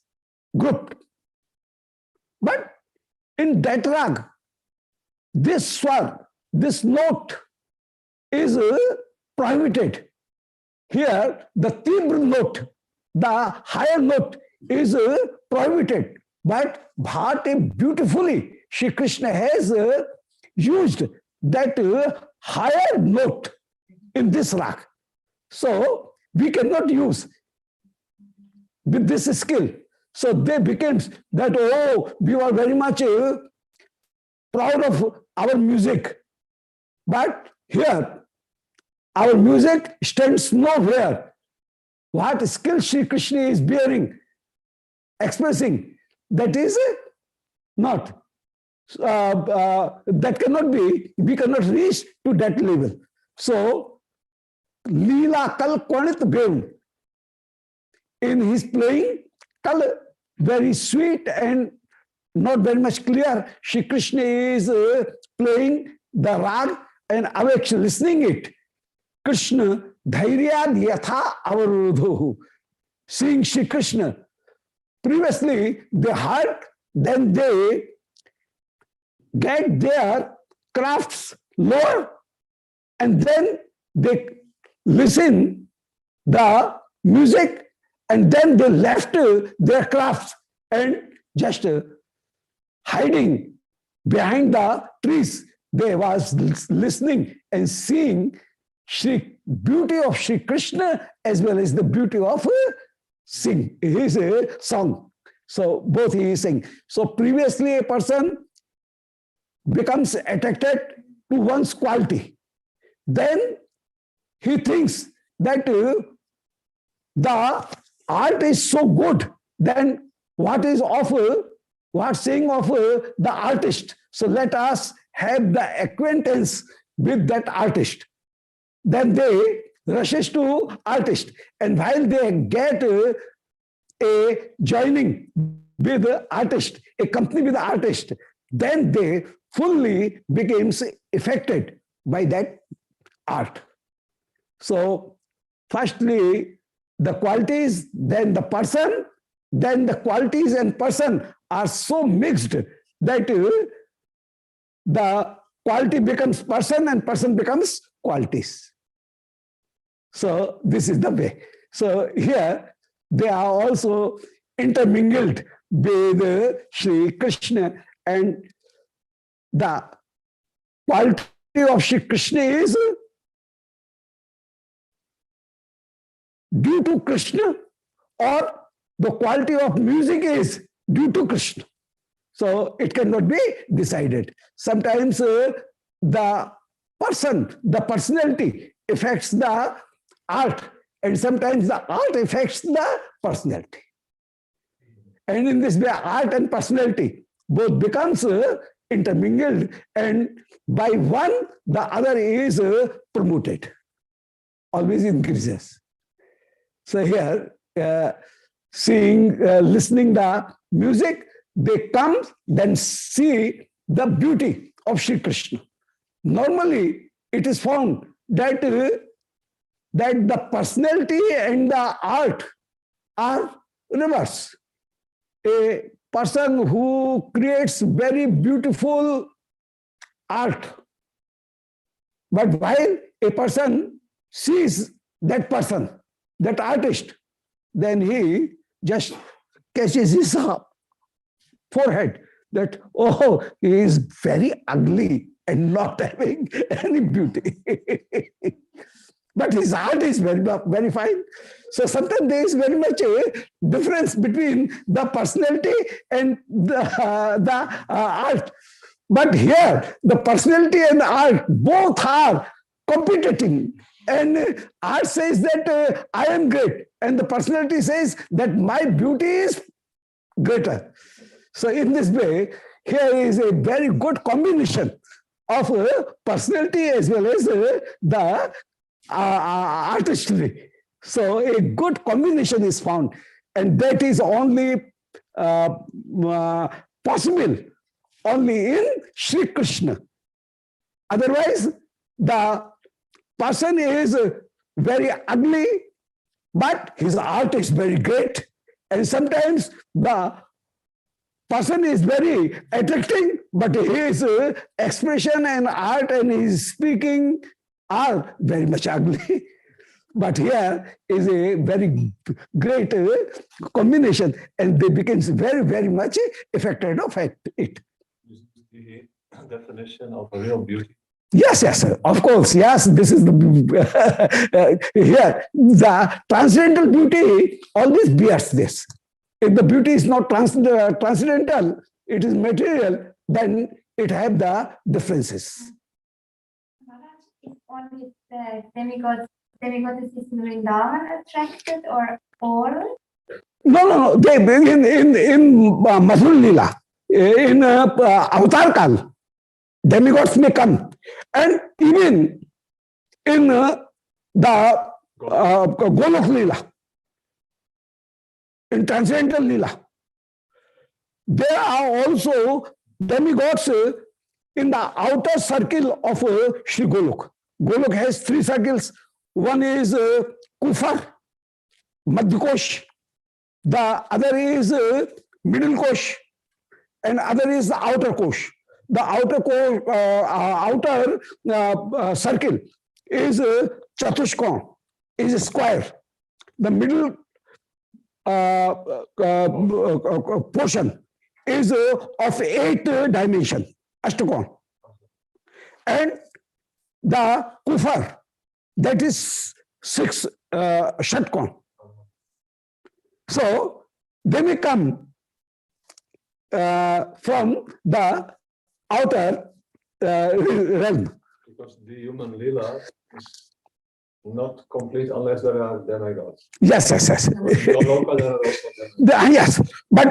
group. But in that rag, this swar, this note is prohibited. Here, the tibr note, the higher note is prohibited. But Bharati beautifully, Shri Krishna has used that higher note in this rag. So we cannot use with this skill. So they became that, oh, we are very much proud of our music. But here, our music stands nowhere. What skill Shri Krishna is bearing, expressing, that is not. That cannot be, we cannot reach to that level. So, Leela Kal Konit Bev, in his playing, Kal, very sweet and not very much clear, Shri Krishna is playing the rag and Aveksha listening it. Krishna Dhairyad Yatha Avarodho, seeing Shri Krishna. Previously, they heard, then they get their crafts lower, and then they listen the music, and then they left their crafts and just hiding behind the trees. They was listening and seeing beauty of Shri Krishna as well as the beauty of his song. So both he is saying. So previously a person becomes attracted to one's quality. Then he thinks that the art is so good, then what is of what saying of the artist? So let us have the acquaintance with that artist. Then they rushes to artist, and while they get a joining with the artist, a company with the artist, then they fully becomes affected by that art. So firstly the qualities, then the person, then the qualities and person are so mixed that the quality becomes person and person becomes qualities. So this is the way. So here they are also intermingled with Shri Krishna, and the quality of Shri Krishna is due to Krishna, or the quality of music is due to Krishna. So it cannot be decided. Sometimes the person, the personality affects the art, and sometimes the art affects the personality. And in this way, art and personality both becomes intermingled, and by one, the other is promoted, always increases. So here, listening the music, they come, then see the beauty of Shri Krishna. Normally, it is found that the personality and the art are reverse. A person who creates very beautiful art, but while a person sees that person, that artist, then he just catches his forehead that, oh, he is very ugly and not having any beauty. But his art is very, very fine. So sometimes there is very much a difference between the personality and the art. But here, the personality and the art both are competing And art says that I am great, and the personality says that my beauty is greater. So in this way, here is a very good combination of personality as well as the artistry. So a good combination is found, and that is only possible only in Sri Krishna. Otherwise, the person is very ugly, but his art is very great. And sometimes the person is very attracting, but his expression and art and his speaking are very much ugly. But here is a very great combination, and they becomes very, very much affected of it. This is the definition of a real beauty. Yes, yes, of course. Yes, this is the here. The transcendental beauty always bears this. If the beauty is not transcendental, it is material, then it have the differences. If only the demigoddess is in Vrindavan attracted or all? No. They in Madhur Leela, in Avatar Kal, demigods may come, and even in the Golok Leela, in Transcendental Leela, there are also demigods in the outer circle of Sri Golok. Golok has 3 circles. One is Kufar, Madhya, the other is Middle Kosh, and other is the outer Kosh. The outer circle is Chatushkon, is a square. The middle portion is of 8 dimension, Ashtakon. And the Kufar, that is 6 Shatkon. So they may come from the outer realm. Because the human lila is not complete unless there are demigods. Yes. Local, there are also demigods. Yes, but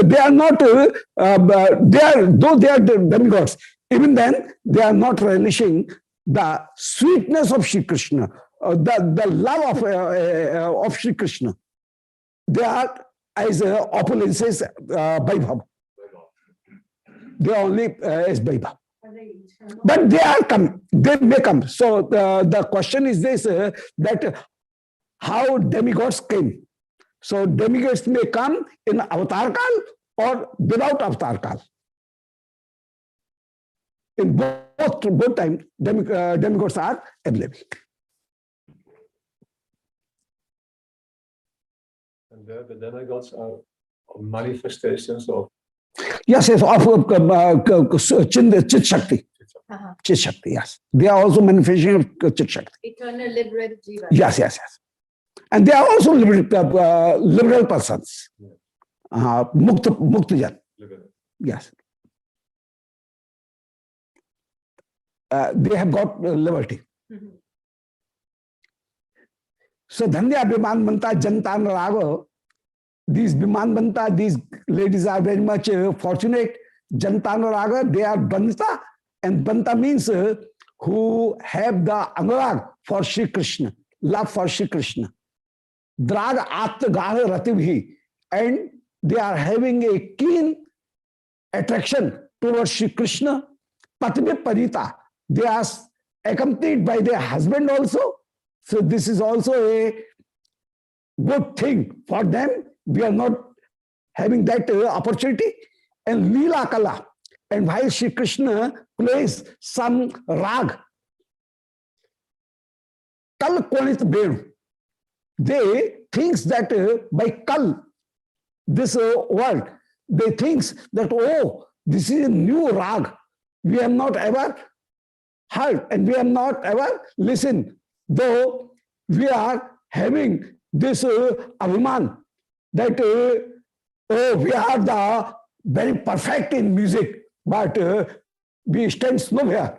they are not. Though they are demigods, even then they are not relishing the sweetness of Sri Krishna, the love of Sri Krishna. They are as opulences Vaibhav. They are only as Vaibhav. But they are come, they may come. So the question is this, that how demigods came. So demigods may come in Avatar Kal or without Avatar Kal. In both times, demigods are available. And there the demigods are manifestations of Yes, of Chit Shakti. Chit Shakti, yes. They are also manifestation of Chit Shakti. Eternal liberated jiva. Yes. And they are also liberal persons. Muktajan. Yes. They have got liberty. So Dhandya Biman Banta Janta Narago. These Biman Banta, these ladies are very much fortunate. Janta Naraga, they are Banta, and Banta means who have the anurag for Sri Krishna, love for Sri Krishna. Drag Atma Gaha Rativhi, and they are having a keen attraction towards Sri Krishna. Patme Parita, they are accompanied by their husband also. So this is also a good thing for them. We are not having that opportunity. And Leela Kala, and while Sri Krishna plays some rag, Kal Konit Benu, they thinks that by Kal, this word, they thinks that, oh, this is a new rag. We have not ever heard and we have not ever listened. Though we are having this abhiman that we are the very perfect in music, but we stand nowhere.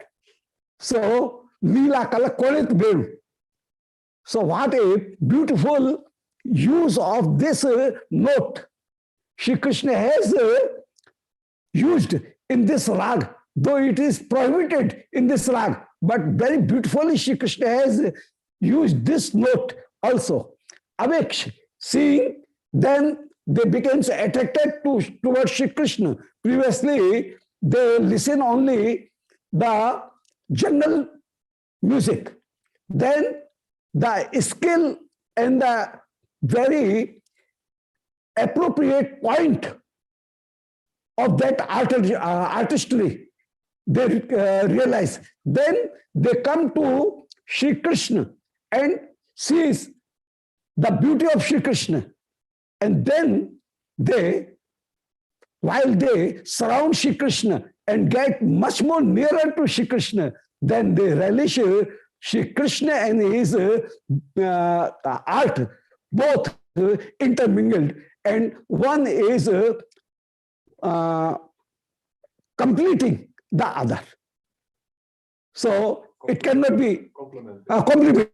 So Leela Kala Kolit Bev. So what a beautiful use of this note Shri Krishna has used in this rag, though it is prohibited in this rag, but very beautifully Shri Krishna has used this note also. Aveksh, seeing, then they became attracted towards Shri Krishna. Previously, they listen only the general music. Then the skill and the very appropriate point of that artistry, they realize. Then they come to Shri Krishna and sees the beauty of Shri Krishna. And then they, while they surround Shri Krishna and get much more nearer to Shri Krishna, then they relish Shri Krishna and his art, both intermingled, and one is completing the other. So it cannot be complemented.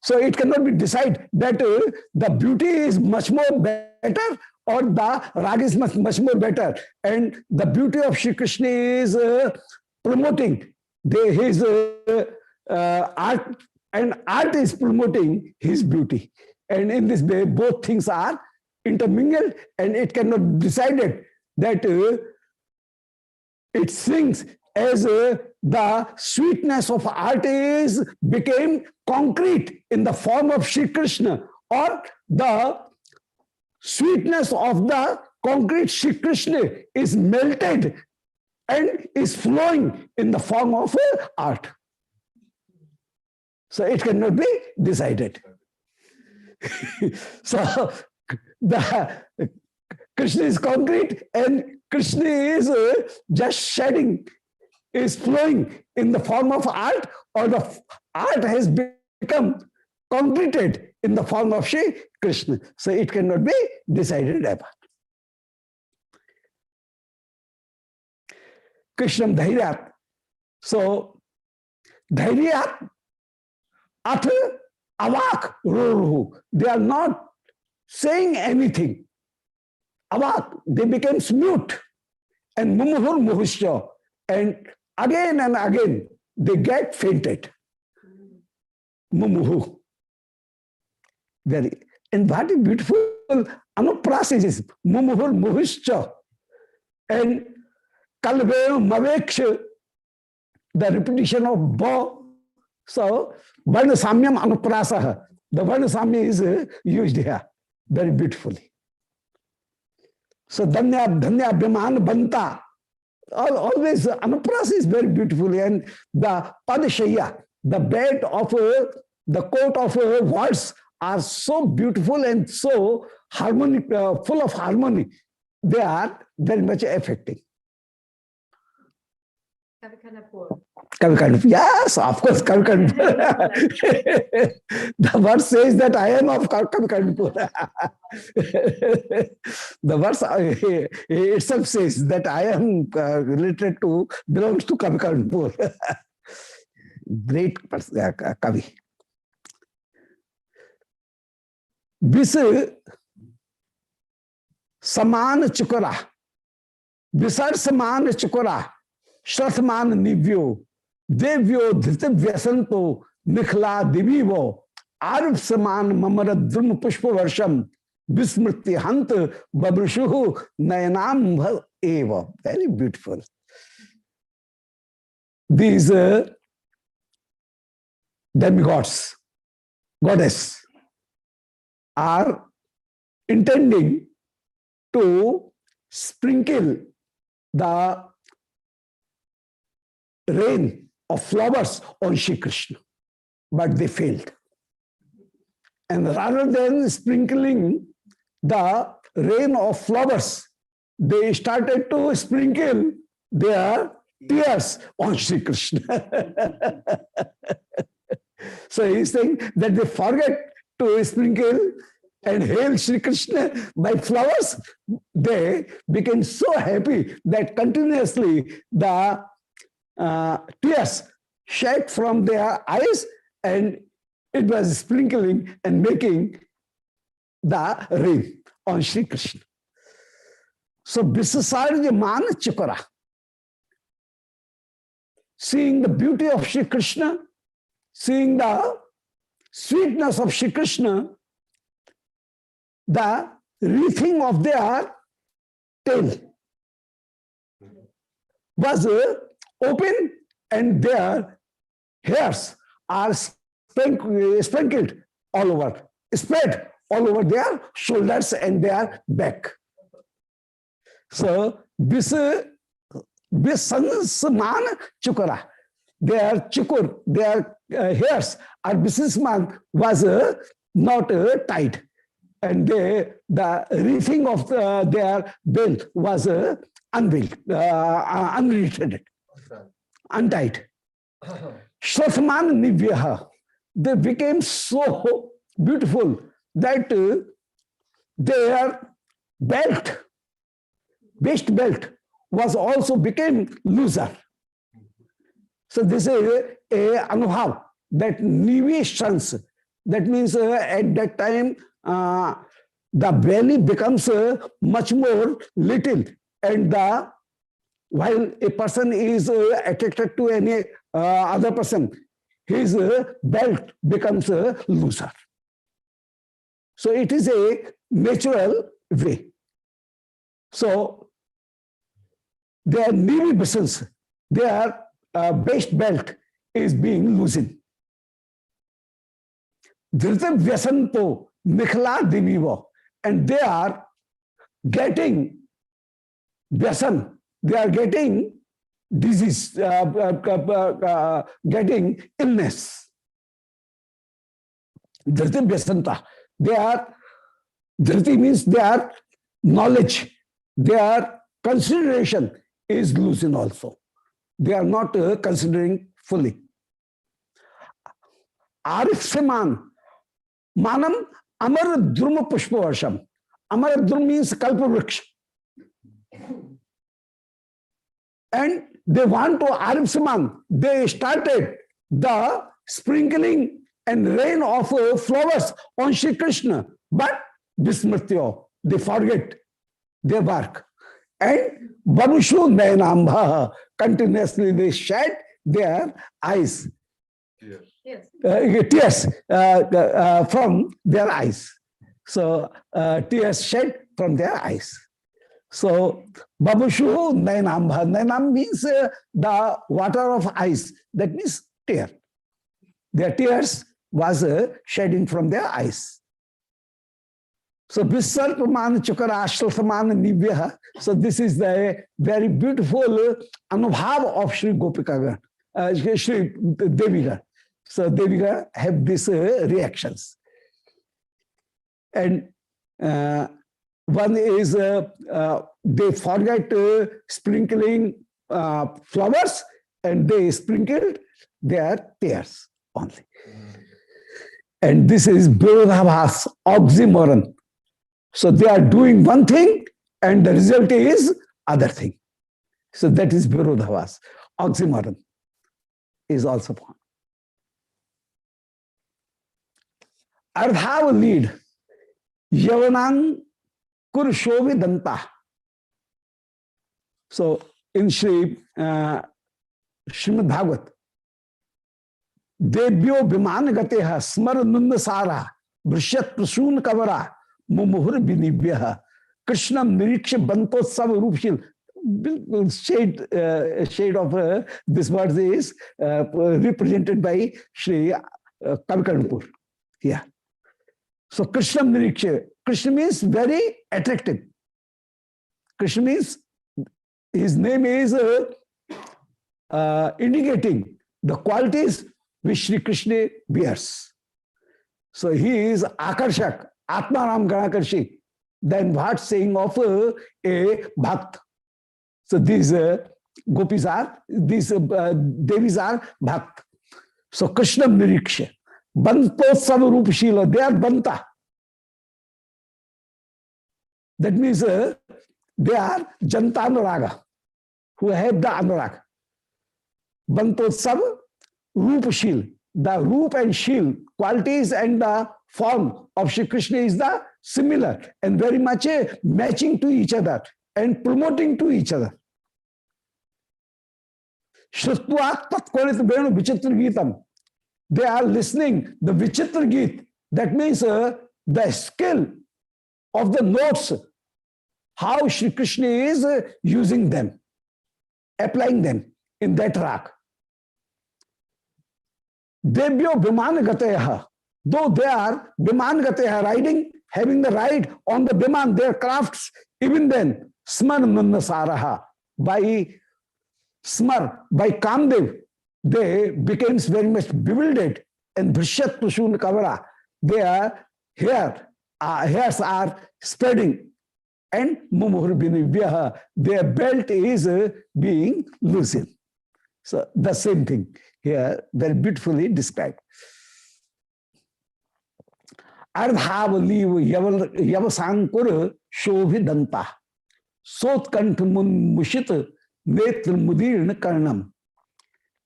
So it cannot be decided that the beauty is much more better or the rag is much more better. And the beauty of Shri Krishna is promoting his art, and art is promoting his beauty. And in this way, both things are intermingled, and it cannot be decided that it sings as the sweetness of art is became concrete in the form of Shri Krishna, or the sweetness of the concrete Shri Krishna is melted and is flowing in the form of art. So it cannot be decided. So the Krishna is concrete and Krishna is just shedding, is flowing in the form of art, or the art has become concreted in the form of Shri Krishna. So it cannot be decided apart. Krishnam Dhairyat. So Dhairyat Ath Avak Ruruhu. They are not saying anything. Avak, they became mute. And Mumuhur Muhusya. And again, they get fainted. Mumuhu. Very. And what is beautiful, Anuprasis is Mumuhur Muhusya. And Kalvev Maveksha, the repetition of Ba. So, Varna Samyam Anuprasaha. The Varna Samya is used here very beautifully. So, Dhanya Bhiman Banta. Always Anuprasa is very beautifully, and the Padashaya, the bed of the coat of words are so beautiful and so harmonic, full of harmony. They are very much affecting. Kavikanapur. Yes, of course, Kavikanapur. The verse says that I am of Kavikanapur. The verse itself says that I am related to, belongs to Kavikanapur. Great Kavi. Vis Saman Chukura. Visar Saman Chukura. Shrathman Nivyo. Devyo Dhita Vyasanto Nikhla Divivo. Arv Saman Mamara Drum Pushpa Varsham. Vismriti Hant Babrushuhu Nayanam Eva. Very beautiful. These demigods, goddess, are intending to sprinkle the rain of flowers on Shri Krishna, but they failed. And rather than sprinkling the rain of flowers, they started to sprinkle their tears on Shri Krishna. So he's saying that they forget to sprinkle and hail Shri Krishna by flowers. They became so happy that continuously the tears shed from their eyes, and it was sprinkling and making the rain on Sri Krishna. So Visasarjaman Chukara, seeing the beauty of Sri Krishna, seeing the sweetness of Sri Krishna, the wreathing of their tail was open, and their hairs are sprinkled all over, spread all over their shoulders and their back. So this Bisansman Chukara, their chukur, their hairs are Bisisman was not tied, and the wreathing of their belt was unveiled, unrestrained, untied. Shrathman Nivyaha, they became so beautiful that their belt, waist belt, was also became looser. So this is a anubhav, that niveshans. That means at that time the belly becomes much more little, and while a person is attracted to any other person, his belt becomes looser. So it is a natural way. So their knee muscles, their waist belt is being loosened. Dhritam vyasanto nikhla divivo, and they are getting vyasan, they are getting disease, getting illness. Dhritam vyasanta, they are, dhriti means their knowledge, their consideration is loosened also. They are not considering fully. Arif Seman, Manam Amar Druma Pushpavarsham. Amar Drum means Kalpavriksha. And they want to Arif Seman, they started the sprinkling and rain of flowers on Sri Krishna, but Vismrityo, they forget their work. And Babushu Nayanambha, continuously they shed their eyes. Yes. Tears from their eyes. So tears shed from their eyes. So Babushu Nayanambha. Nayanam means the water of eyes. That means tear. Their tears was shedding from their eyes. So Visarpaman Chukara Ashlathaman Nivyaha. So this is the very beautiful anubhav of Sri Gopika, Sri Deviga. So Deviga have these reactions. And one is they forget sprinkling flowers, and they sprinkled their tears only. And this is Virodhabhas, oxymoron. So they are doing one thing and the result is other thing. So that is Virodhavas. Oxymoron is also found. Ardhav lead. Yavanang Kurushovidanta. So in Srimad Bhagavat, Debyo Biman Gateha Smar Nundasara Brishyat Prasun Kavara Mumuhur Binibyaha Krishna Niriksha Bantotsav Rupshil. Shade of this word is represented by Sri Kavikarnapur here. So Krishna Niriksha. Krishna means very attractive. Krishna means his name is indicating the qualities which Sri Krishna bears. So he is Akarshak, Atmaram Ganakarshi. Then what saying of a Bhakt? So these gopis are, these devis are Bhakt. So Krishna Niriksha. Bantotsav Rupashila, they are Banta. That means they are Janta Anuraga, who have the Anuraga. Bantotsav Rupashil. The Roop and Shil qualities and the form of Shri Krishna is the similar and very much matching to each other and promoting to each other. Shrutvat Tatkorit Venu Vichitra Geetam. They are listening the Vichitra Geet. That means the skill of the notes, how Shri Krishna is using them, applying them in that rag. Debyo Biman Gateha. Though they are Biman Gateha, riding, having the ride on the Biman, their crafts, even then, Smar Nandasaraha. By Smar, by Kamdev, they became very much bewildered. And Brishat Pushun Kavara, their hairs are spreading. And Mumuhur Binivyaha, their belt is being loosened. So the same thing here, very beautifully described. Ardhavaliv Yavasankur Shobhidanta Sotkantamun Mushit Netr Mudirna Karnam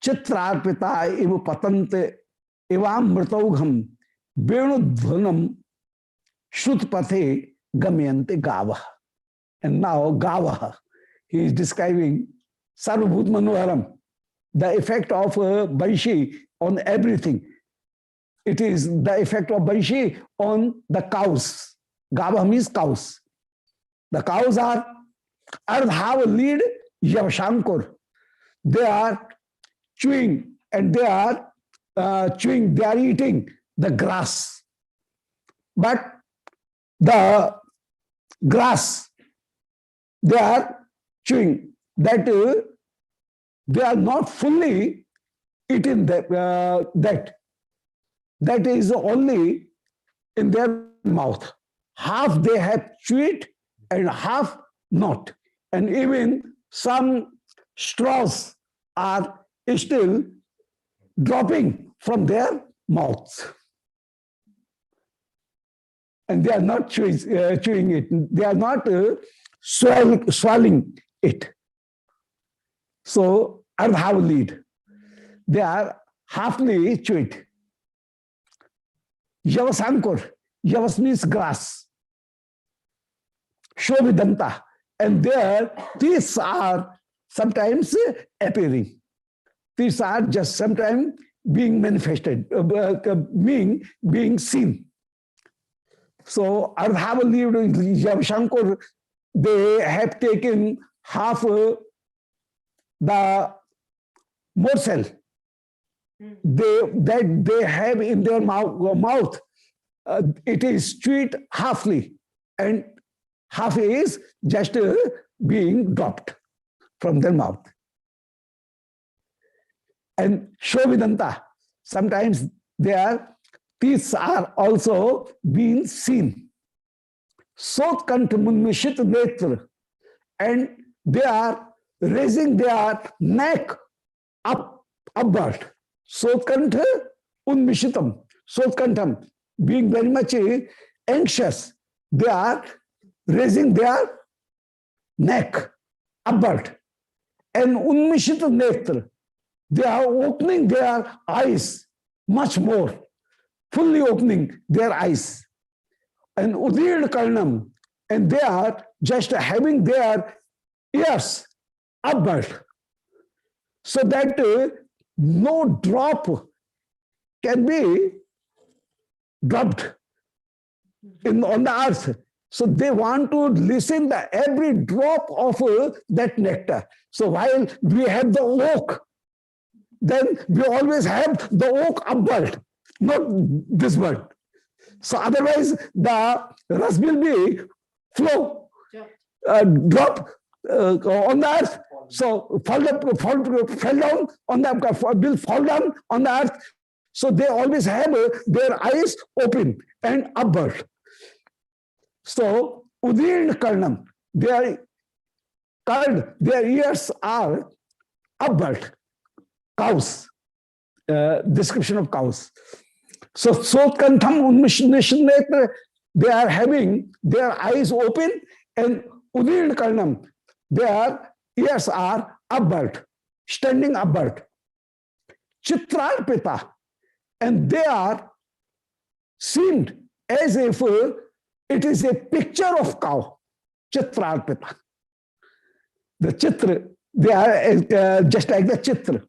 Chitrarpita Iva Patante Ivam Mrtaugham Venudhvanam Shrutpathe Gamyante Gava. And now Gava, he is describing Sarvabhut Manoharam, the effect of Banshi on everything. It is the effect of Banshi on the cows. Gava means cows. The cows are have a lead Yavashankur. They are chewing and they are eating the grass. But the grass, they are chewing, that they are not fully eating that is only in their mouth. Half they have chewed and half not. And even some straws are still dropping from their mouths. And they are not chewing it. They are not swallowing it. So, ardhavalid, they are halfly chewed. Yavasankur, Yavas means grass. Shobhidanta, and their teeth are sometimes appearing. Teeth are just sometimes being manifested, being seen. So, ardhavalid Yavashankur, they have taken half the morsel that they have in their mouth. It is chewed halfly, and half is just being dropped from their mouth. And Shobhidanta, sometimes their teeth are also being seen. Sotkantamunmishit netra, and they are raising their neck upward. Sotkantha unmishitam. Sotkantam, being very much anxious, they are raising their neck upward. And unmishit netra, they are opening their eyes much more, fully opening their eyes. And Udir Karnam, and they are just having their ears upward, so that no drop can be dropped on the earth. So they want to listen to every drop of that nectar. So while we have the oak, then we always have the oak upward, not this word. So otherwise the ras will be flow, drop on the earth. So fell down on the will fall down on the earth. So they always have their eyes open and upward. So Udirn Karnam, their ears are upward. Cows, description of cows. So Sotkantham Unmishneshnetra, they are having their eyes open, and Udirn Karnam, their ears are upward, standing upward. chitrarpita, and they are seemed as if it is a picture of cow. Chitrarpita. The chitra, they are just like the chitra,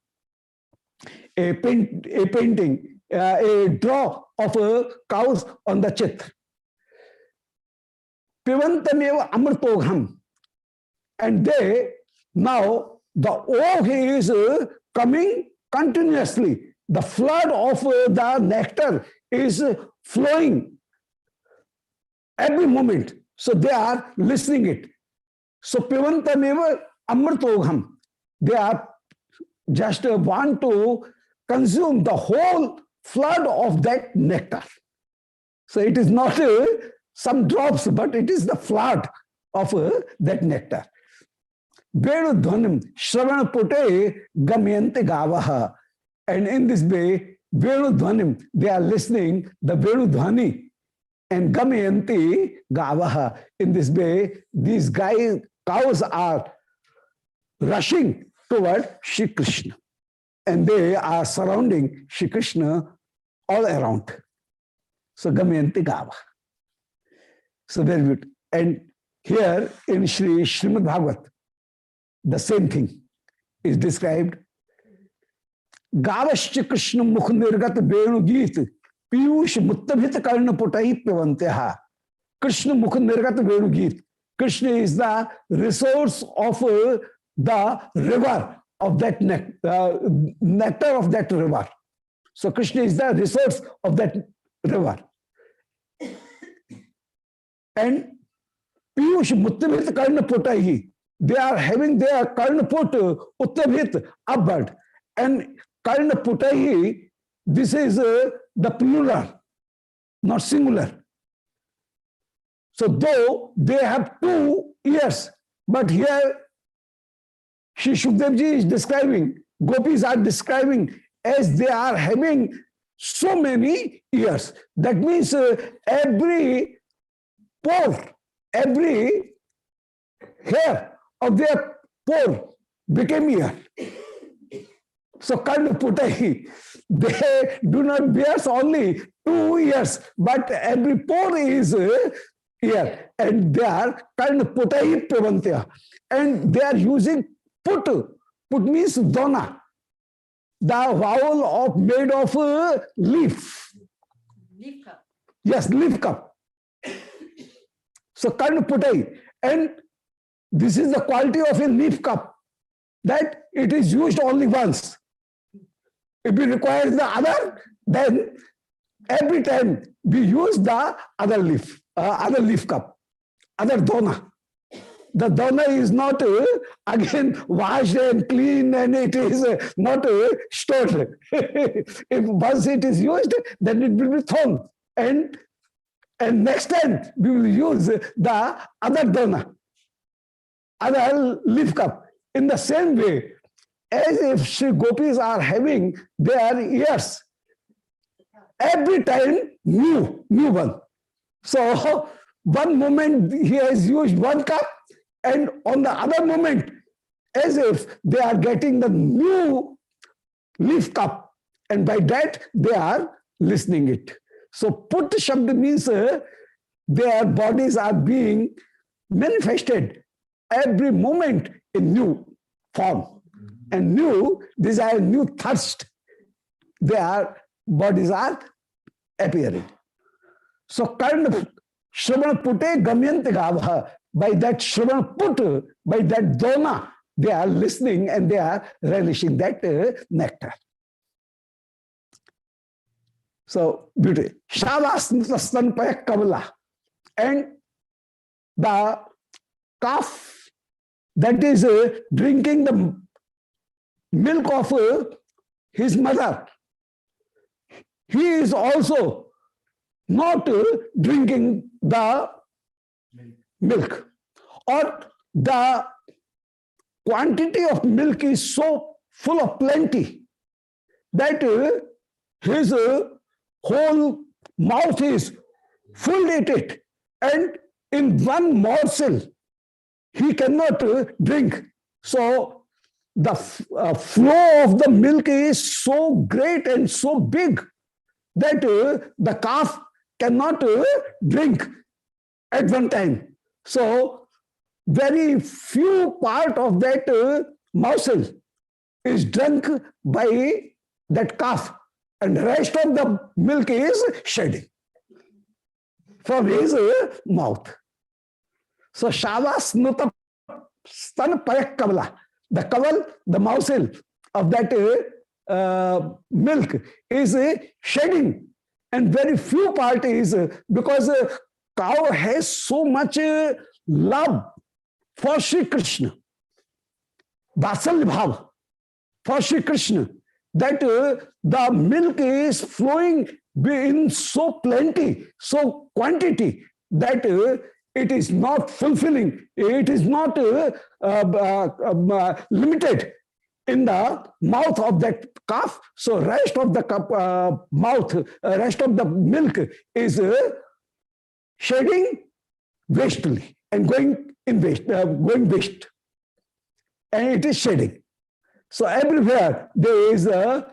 a painting, a draw of cows on the chitra. Pivantameva amritogham. And they, now the og is coming continuously. The flood of the nectar is flowing every moment. So they are listening it. So pivantameva amritogham. They are just want to consume the whole flood of that nectar. So it is not some drops, but it is the flood of that nectar. Venu dhvanim shravana pute gamyanti gavaha. And in this way, Venu dhvanim, they are listening the Venu dhvani, and gamyanti gavaha. In this way, these cows are rushing toward Shri Krishna, and they are surrounding Shri Krishna all around. So gamyanti gavaha. So very good. And here in Srimad Bhagavat, the same thing is described. Gavascha Krishna mukh nirgat venu geet piyush muttabhit karna putai pivantyaha. Krishna mukh nirgat venu geet. Krishna is the resource of the river of that nectar of that river. So Krishna is the resource of that river. And Piyush Muttabhit Karna Putai, they are having their Karna Put Uttabhit upward. And Karna Putai, this is the plural, not singular. So though they have 2 ears, but here Shri Shukdev Ji is describing, gopis are describing as they are having so many ears. That means every pore, every hair of their pore became ear. So Karna Putai, they do not bear only 2 ears, but every pore is ear. And they are Karna Putai Pavantya. And they are using put. Put means dona, the vowel of made of leaf. Leaf cup. Yes, leaf cup. So Karna Putai. And this is the quality of a leaf cup, that it is used only once. If we require the other, then every time we use the other leaf cup, other dona. The dona is not again washed and clean, and it is not stored. If once it is used, then it will be thrown. And next time we will use the other dona, other leaf cup. In the same way, as if Shri Gopis are having their ears, every time new one. So one moment he has used one cup, and on the other moment, as if they are getting the new leaf cup, and by that they are listening it. So put shabd means their bodies are being manifested every moment in new form. And new desire, new thirst, their bodies are appearing. So Karna Shravan Pute Gamyanti Gavaha. By that Shravan Put, by that dona, they are listening and they are relishing that nectar. So beauty. Shavasnastan Payak Kavala. And the calf that is drinking the milk of his mother, he is also not drinking the milk, or the quantity of milk is so full of plenty that his whole mouth is full it, and in one morsel he cannot drink. So the flow of the milk is so great and so big that the calf cannot drink at one time. So very few part of that morsel is drunk by that calf, and the rest of the milk is shedding from his mouth. So Shavas Nuta Stan Payak Kavala, the kaval, the morsel of that milk is shedding, and very few part is because cow has so much love for Sri Krishna, Vatsalya Bhav for Sri Krishna, that the milk is flowing in so plenty, so quantity, that it is not fulfilling, it is not limited in the mouth of that calf. So rest of the rest of the milk is shedding wastely and going waste, and it is shedding. So everywhere there is the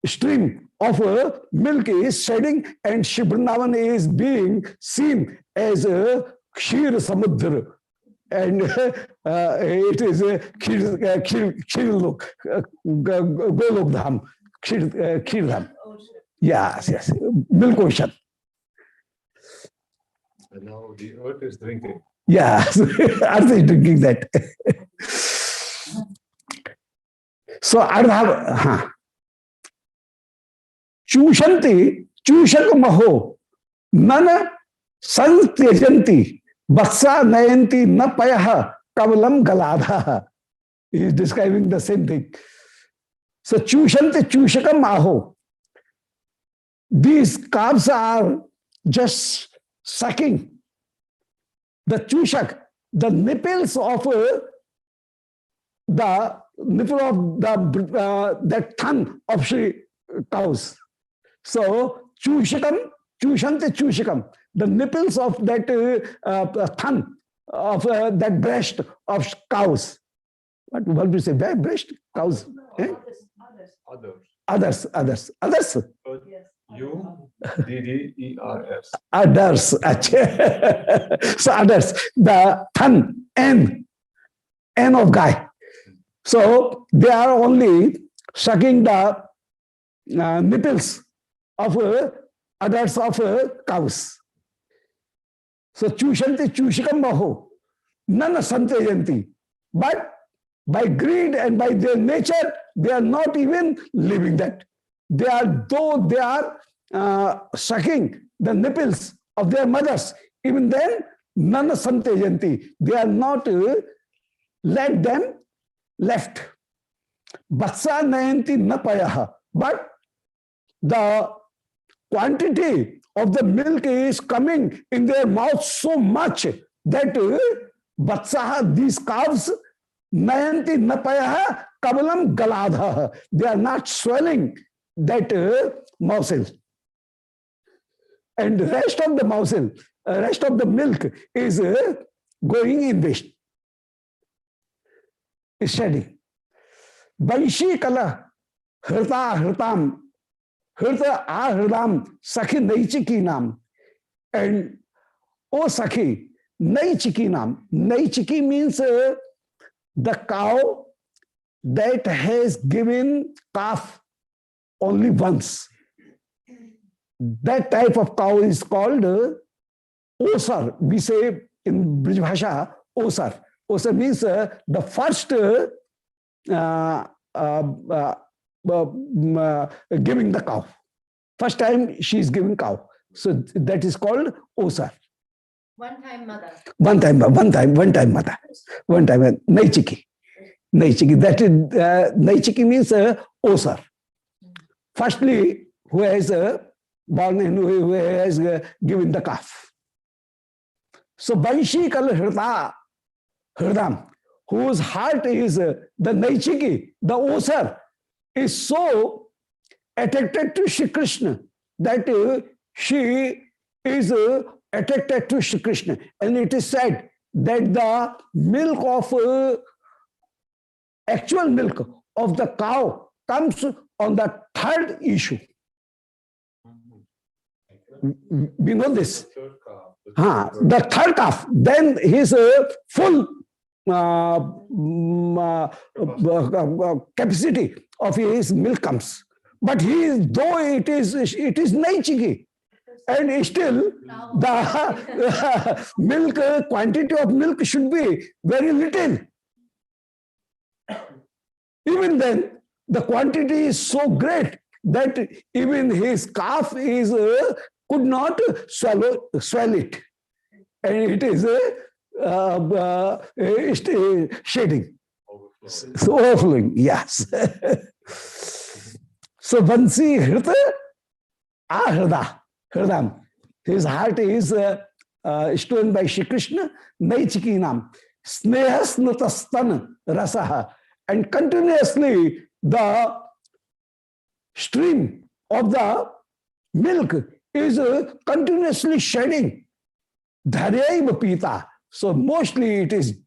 stream of milk is shedding, and Shri Vrindavan is being seen as a Kshir Samudra, and it is a Kshir Golok Dham, Kshir Dham. Yes, yes, milk ocean. And now the earth is drinking. Yes, Earth is drinking that. So Ardha, Chushanti, Chushak Maho, Nana Santyjanti, Vatsa Nayanti Napayaha, Kavalam Galadha. He is describing the same thing. So Chushanti, Chushakam Maho. These calves are just sucking the chushak, the nipples of the nipple of the that thumb of Shri cows. So chushakam, chushanti chushakam, the nipples of that thumb of that breast of cows. What do you say? Breast cows? Eh? Others. Yes. U-D-D-E-R-S. Others. So others, the thumb, N of guy. So they are only sucking the nipples of others of cows. So chushanti chushikam baho, nana santayanti. But by greed and by their nature, they are not even living that. They are, though they are sucking the nipples of their mothers, even then, nana santayanti. They are not let them left. Vatsa nayanti napayaha. But the quantity of the milk is coming in their mouth so much that vatsaha, these calves, nayanti napayaha kavalam galadha. They are not swelling that morsel. And the rest of the morsel, rest of the milk is going in waste, is shedding. Vanshi kala hrita hritam, hrita ahridam sakhi naichiki nam. And O sakhi, naichiki nam. Naichiki means the cow that has given calf only once. That type of cow is called osar. We say in Brij Bhasha, osar. Osar means the first giving the cow. First time she is giving cow. So that is called osar. One time mother. One time mother. One time, naichiki. Naichiki. That is, naichiki means osar. Firstly, who has born and who has given the calf. So Vanshi kal hrita hridam, whose heart is the naichiki, the osar, is so attracted to Shri Krishna that she is attracted to Shri Krishna. And it is said that the milk of actual milk of the cow comes on the third issue. We know this. The third calf, then his full capacity of his milk comes. But though it is naichiki, and still the milk quantity of milk should be very little. Even then, the quantity is so great that even his calf could not swallow it, and it is shedding, so overflowing. Yes. So Vansi Hrita Hridam. His heart is stolen by Shri Krishna. Naichikinam Snehasnatastan Rasaha. And continuously the stream of the milk is continuously shedding. Dharyaiva Pita. So mostly it is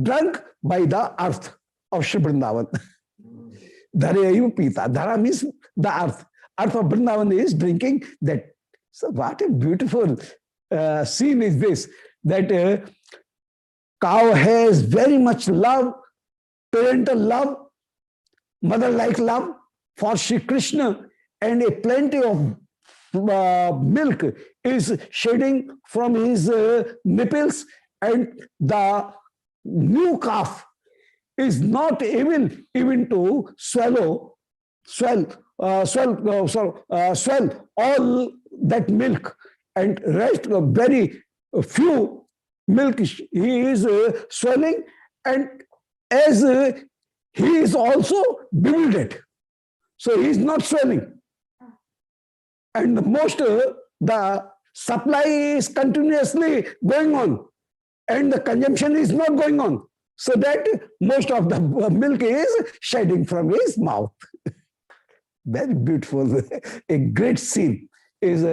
drunk by the earth of Shri Vrindavan. Dharyaiva Pita. Dhara means the earth. Earth of Vrindavan is drinking that. So what a beautiful scene is this, that cow has very much love, parental love, mother-like love for Shri Krishna, and a plenty of milk is shedding from his nipples, and the new calf is not able even to swell all that milk, and rest of very few milk he is swelling, and as he is also bewildered, so he is not swelling, and the supply is continuously going on and the consumption is not going on, so that most of the milk is shedding from his mouth. Very beautiful, a great scene is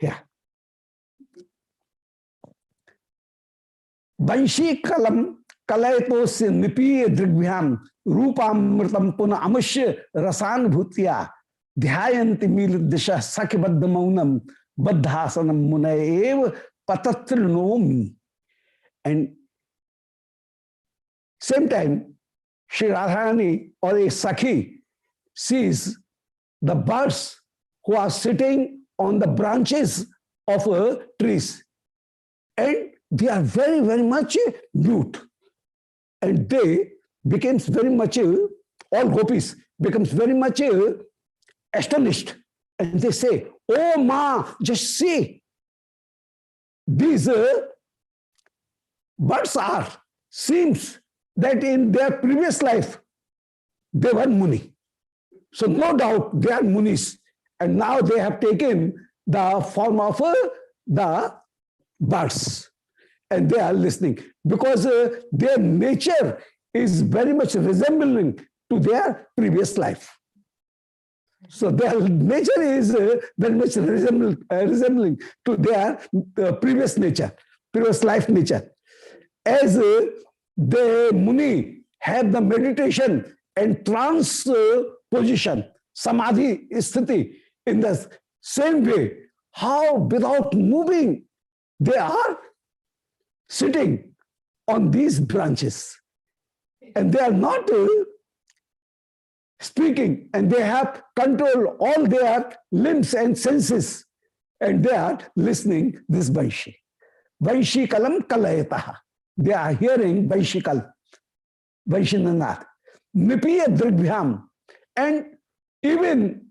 yeah. Vanshi kalam kalayatosya nipiya drigvyam rupamritam puna amushya rasan bhutya dhyayanti miladisha sakibadda maunam baddhasanam munayev patatrinomi. And same time, Shri Radharani or a Sakhi sees the birds who are sitting on the branches of trees, and they are very, very much mute, and they becomes very much, all gopis becomes very much astonished, and they say, "Oh Ma, just see, these birds seems that in their previous life they were Muni. So no doubt they are Munis, and now they have taken the form of the birds, and they are listening, because their nature is very much resembling to their previous life. So their nature is very much resembling to their previous nature, previous life nature. As the Muni have the meditation and trance position, samadhi sthiti, in the same way, how without moving they are sitting on these branches, and they are not speaking, and they have control all their limbs and senses, and they are listening this Vanshi. Vanshi kalam kalayataha. They are hearing Vanshikal, Vanshinanath, Nipiya Dribhyam, and even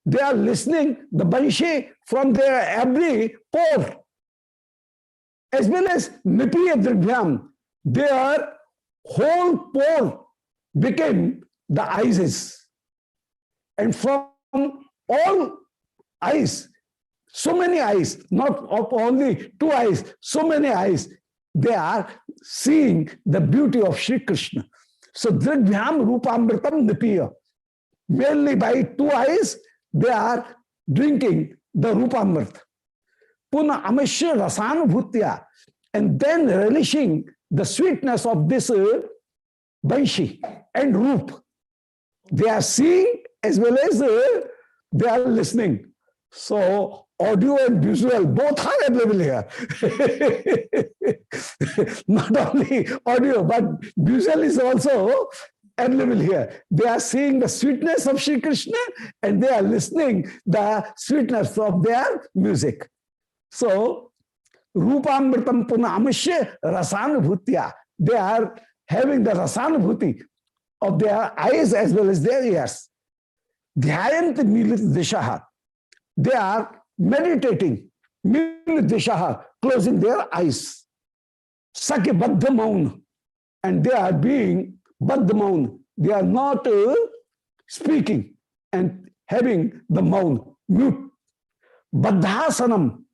they are listening the Vanshi from their every pore, as well as Nipiya Dribhyam, their whole pore became the eyes, and from all eyes, so many eyes, not of only two eyes, so many eyes, they are seeing the beauty of Shri Krishna. So Drigvyam Rupamritam Nipiya. Merely by two eyes, they are drinking the Rupamrit. Puna Amashya Rasanubhutya. and then relishing the sweetness of this Banshi and Roop. They are seeing as well as they are listening. So audio and visual both are available here. Not only audio, but visual is also available here. They are seeing the sweetness of Sri Krishna and they are listening the sweetness of their music. So Rupamritam Punamashya Rasanubhutya. They are having the Rasanubhuti of their eyes as well as their ears. Dhyayant Milit Dishaha. They are meditating, Milit Dishaha, closing their eyes. Sakya Baddha Maun. And they are being Baddha Maun. They are not speaking and having the Maun, mute. Baddhasanam.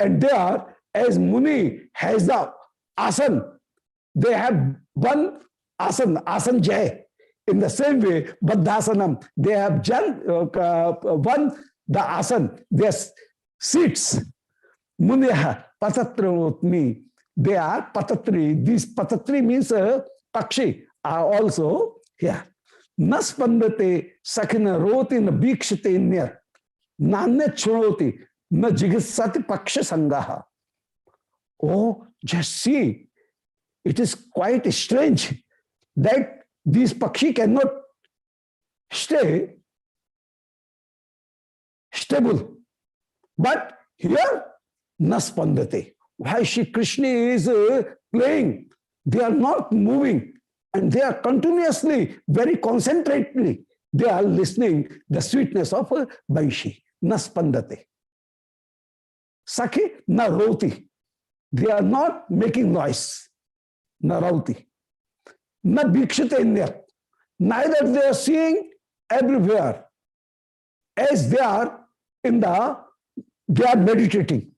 And they are, as Muni has the asan, they have one asan, asan jay. In the same way, Baddhasanam, they have one the asan, their seats. Muniha, patatravotmi, they are patatri. These patatri means pakshi are also here. Naspandate sakina roti na bhikshate nyat, nanya churoti na jigissati paksha sangaha. Oh, just see, it is quite strange that these pakshi cannot stay stable. But here, naspandate. Why Shri Krishna is playing, they are not moving and they are continuously, very concentratedly, they are listening the sweetness of Banshi. Naspandate. Sakhi na roti. They are not making noise. Na rauti. Na bhikshate. Neither they are seeing everywhere. As they are they are meditating.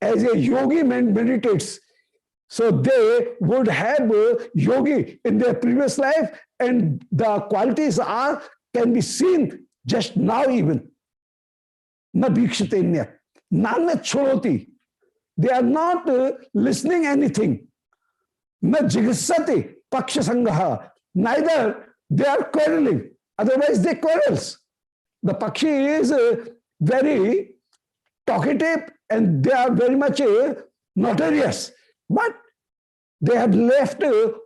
As a yogi meditates, so they would have yogi in their previous life, and the qualities can be seen just now even. Na bhikshate. Nana choroti. They are not listening anything. Na jigissati paksha sangaha. Neither they are quarreling. Otherwise they quarrels. The pakshi is very talkative and they are very much notorious. But they have left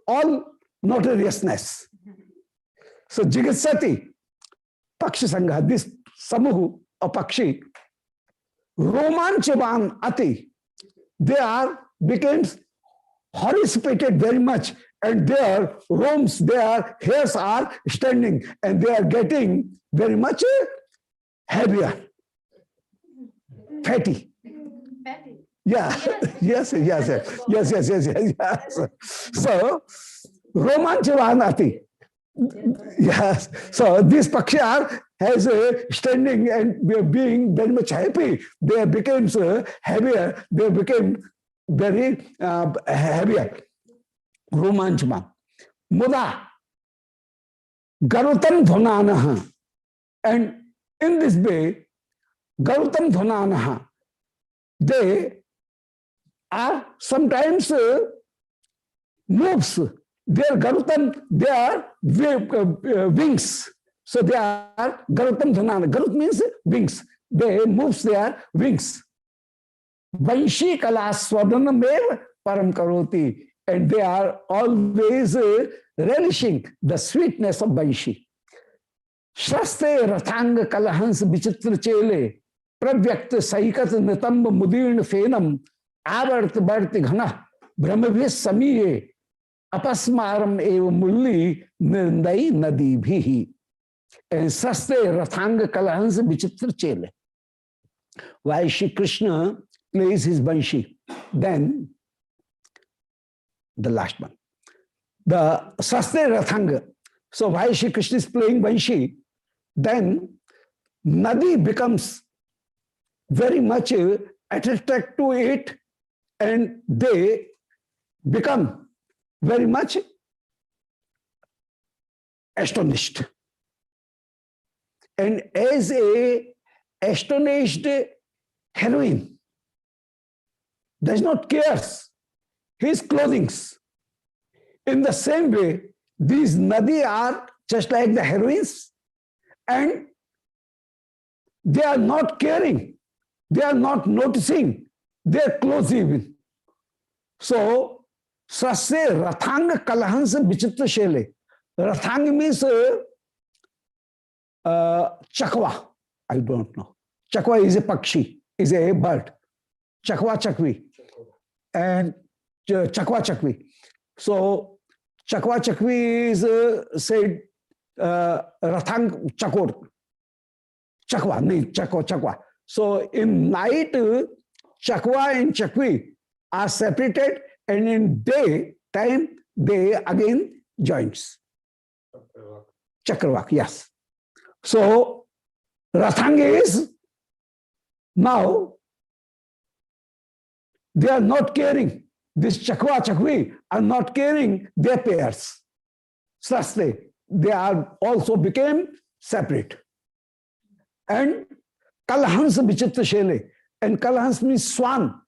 all notoriousness. So jigissati paksha sangaha. This samuhu or pakshi Romanchavan ati. They becomes horrified very much, and their roams, their hairs are standing, and they are getting very much heavier, fatty. Fatty. Yeah, yes. So, Romanchavan ati. Yes. So this pakshi has standing and being very much happy. They became heavier. They became very heavier. Romanchman. Muda. Garutam dhunanaha. And in this way, Garutam dhunanaha. They are sometimes moves. Their garutam, they are wings. So they are garutam dhanana. Garut means wings. They moves their wings. Vanshi kala swadanamev param karoti. And they are always relishing the sweetness of Vanshi. Shaste rathanga kalahans vichitra chele. Pravyakt saikat nitamb mudirn fenam. Avart bharti ghana. Brahmavis samiye. Apasmaram eva mulli nirndai nadi bhihi. And saste rathanga kalahans vichitra chele. While Shri Krishna plays his Banshi, then the last one. The saste rathanga. So while Shri Krishna is playing Banshi, then Nadi becomes very much attracted to it, and they become very much astonished. And as a astonished heroine does not care his clothings. In the same way, these Nadi are just like the heroines, and they are not caring, they are not noticing their clothes even. So, Sasya Rathang Kalahans Vichitra Shele. Rathang means Chakwa. I don't know. Chakwa is a Pakshi, is a bird. Chakwa Chakvi. And Chakwa Chakvi. So, Chakwa Chakvi is said Rathang Chakor. Chakwa, no, Chakwa. So, in night, Chakwa and Chakvi are separated, and in day time they again joins. Chakravak, yes. So, Rathang is now they are not caring. This Chakwa, Chakvi are not caring their pairs. Sasle, they are also became separate. And Kalahans Vichitra Shele. And Kalahans means swan.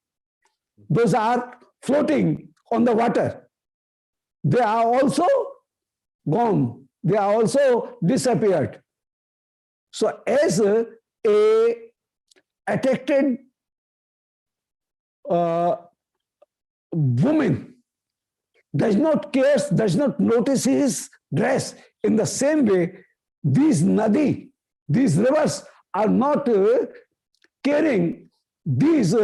Those are floating on the water. They are also gone. They are also disappeared. So as a attracted woman does not care, does not notice his dress, in the same way, these Nadi, these rivers are not caring these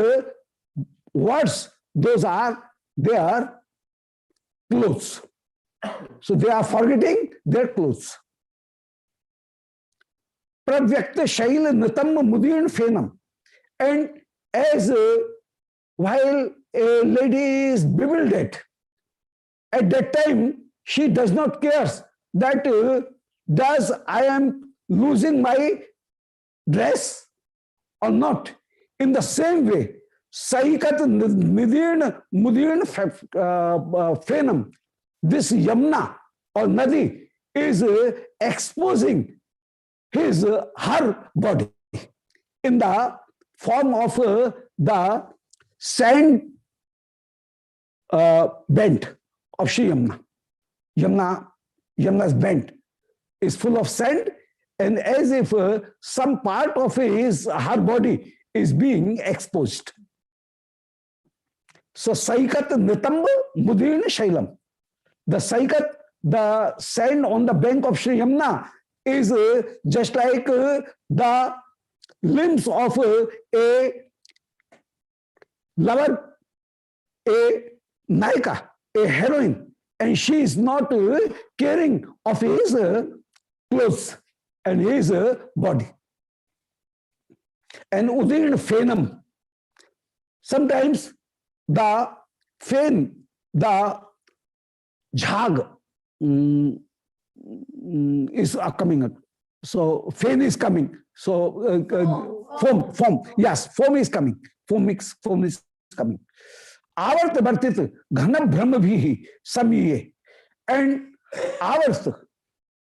words, those are their clothes. So they are forgetting their clothes. Pravyakta Shaila Natam Mudirn Fenam. And as while a lady is bewildered, at that time she does not care that does I am losing my dress or not. In the same way, Saikat Mudirn Fenam, this Yamna or Nadi is exposing her body in the form of the sand bent of Shri Yamuna. Yamuna's bent is full of sand, and as if some part of her body is being exposed. So Saikat Nitamba Mudina Shailam. The Saikat, the sand on the bank of Shri Yamuna, is just like the limbs of a lover, a Naika, a heroine, and she is not caring of his clothes and his body. And Udirn Fenam, sometimes the fen, the jhag is coming up. So fen is coming. So foam. Yes, foam is coming. Foam is coming. Avart Bartit Ghana Brahma Bhi Samiye. And Avart,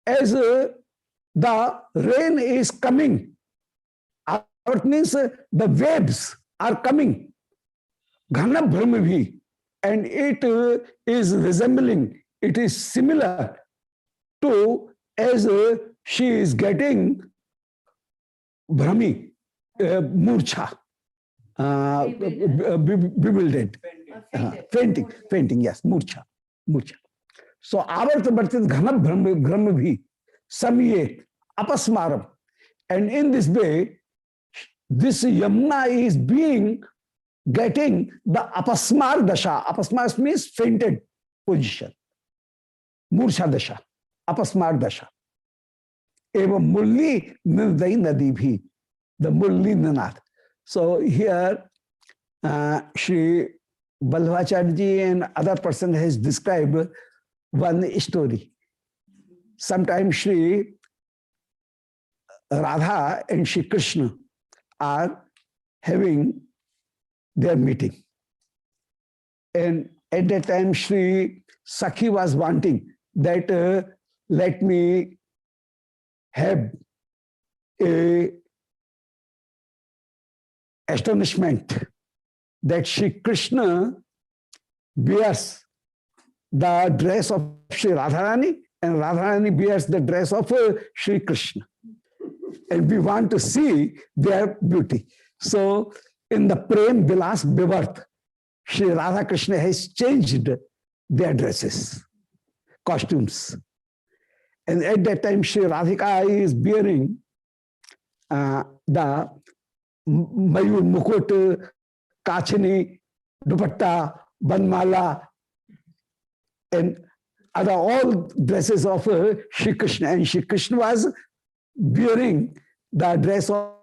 as the rain is coming, Avart means the waves are coming. Ghana Brahma Bhi. And it is resembling, it is similar to as she is getting Brahmi, Murcha, bewildered, fainting, yes, Murcha. So, Avarta Bhartit Ghana Brahma Bhi, Samiye, Apasmaram. And in this way, this Yamuna is getting the apasmar dasha. Apasmar means fainted position. Murcha dasha, apasmar dasha. Eva mulli nirdayi nadi bhi, the mulli nanad. So here, Shri Balvacharya ji and other person has described one story. Sometimes Shri Radha and Shri Krishna are having their meeting. And at that time, Shri Sakhi was wanting that let me have a astonishment that Shri Krishna bears the dress of Sri Radharani, and Radharani bears the dress of Sri Krishna. And we want to see their beauty. So in the Prem Vilas Bivarth, Sri Radha Krishna has changed their dresses, costumes. And at that time, Sri Radhika is bearing the Mayur Mukut, Kachini, Dupatta, Banmala, and other all dresses of Shri Krishna. And Shri Krishna was bearing the dress of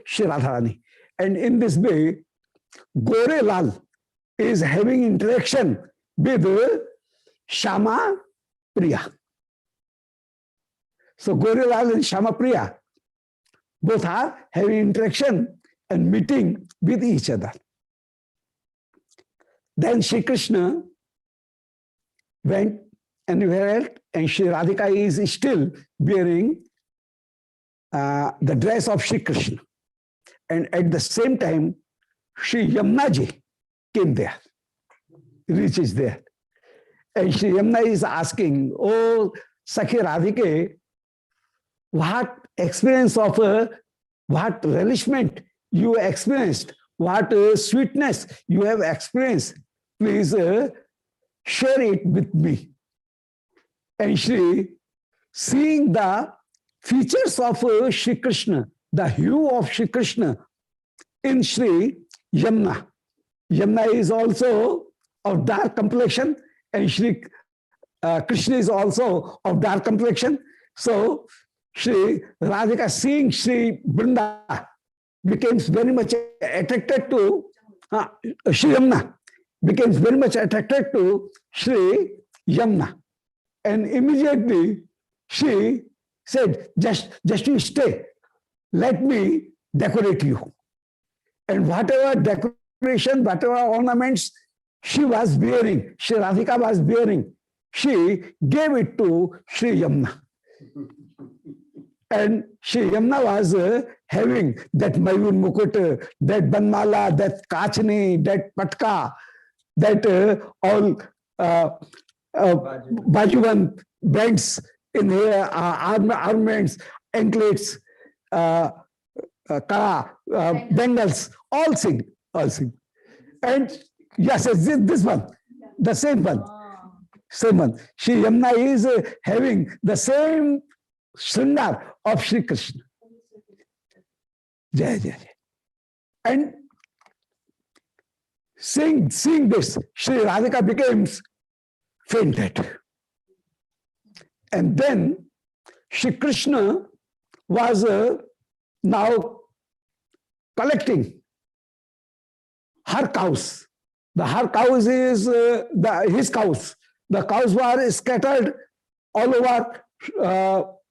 Shri Radharani. And in this way, Gore Lal is having interaction with Shama Priya. So Gore Lal and Shama Priya both are having interaction and meeting with each other. Then Shri Krishna went anywhere else, and Shri Radhika is still bearing the dress of Shri Krishna. And at the same time, Shri Yamuna came there, reaches there. And Shri Yamuna is asking, oh, Sakhi Radhike, what experience of, what relishment you experienced, what sweetness you have experienced, please share it with me. And Shri, seeing the features of Shri Krishna, the hue of Shri Krishna in Shri Yamuna. Yamuna is also of dark complexion, and Shri Krishna is also of dark complexion. So Shri Radhika, seeing Shri Vrinda, becomes very much attracted to Shri Yamuna, becomes very much attracted to Shri Yamuna. And immediately she said, just you stay, let me decorate you. And whatever decoration, whatever ornaments she was wearing, Shri Radhika was wearing, she gave it to Shri Yamuna. And Shri Yamuna was having that Mayur Mukut, that Banmala, that Kachni, that Patka, that all Bajuvan bands in her armaments, anklets, bangles, all sing. And yes, this one, the same one. Same one. Shri Yamuna is having the same Srindar of Shri Krishna. Jai, jai, jai. And seeing this, Shri Radhika becomes fainted. And then Shri Krishna was now collecting her cows. Her cows is his cows. The cows were scattered all over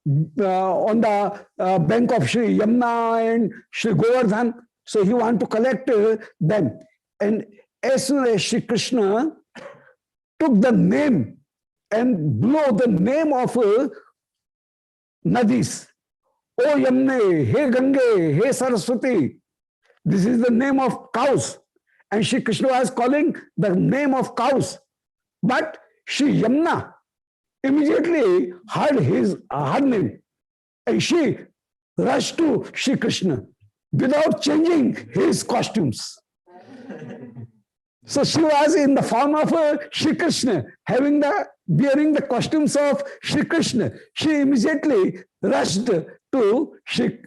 on the bank of Shri Yamuna and Shri Govardhan. So he wanted to collect them. And as soon as Shri Krishna took the name and blew the name of Nadis, O Yamne, He Gange, He Saraswati, this is the name of cows. And Shri Krishna was calling the name of cows. But Shri Yamuna immediately heard her name, and she rushed to Shri Krishna without changing his costumes. So she was in the form of Shri Krishna, bearing the costumes of Shri Krishna. She immediately rushed to Shri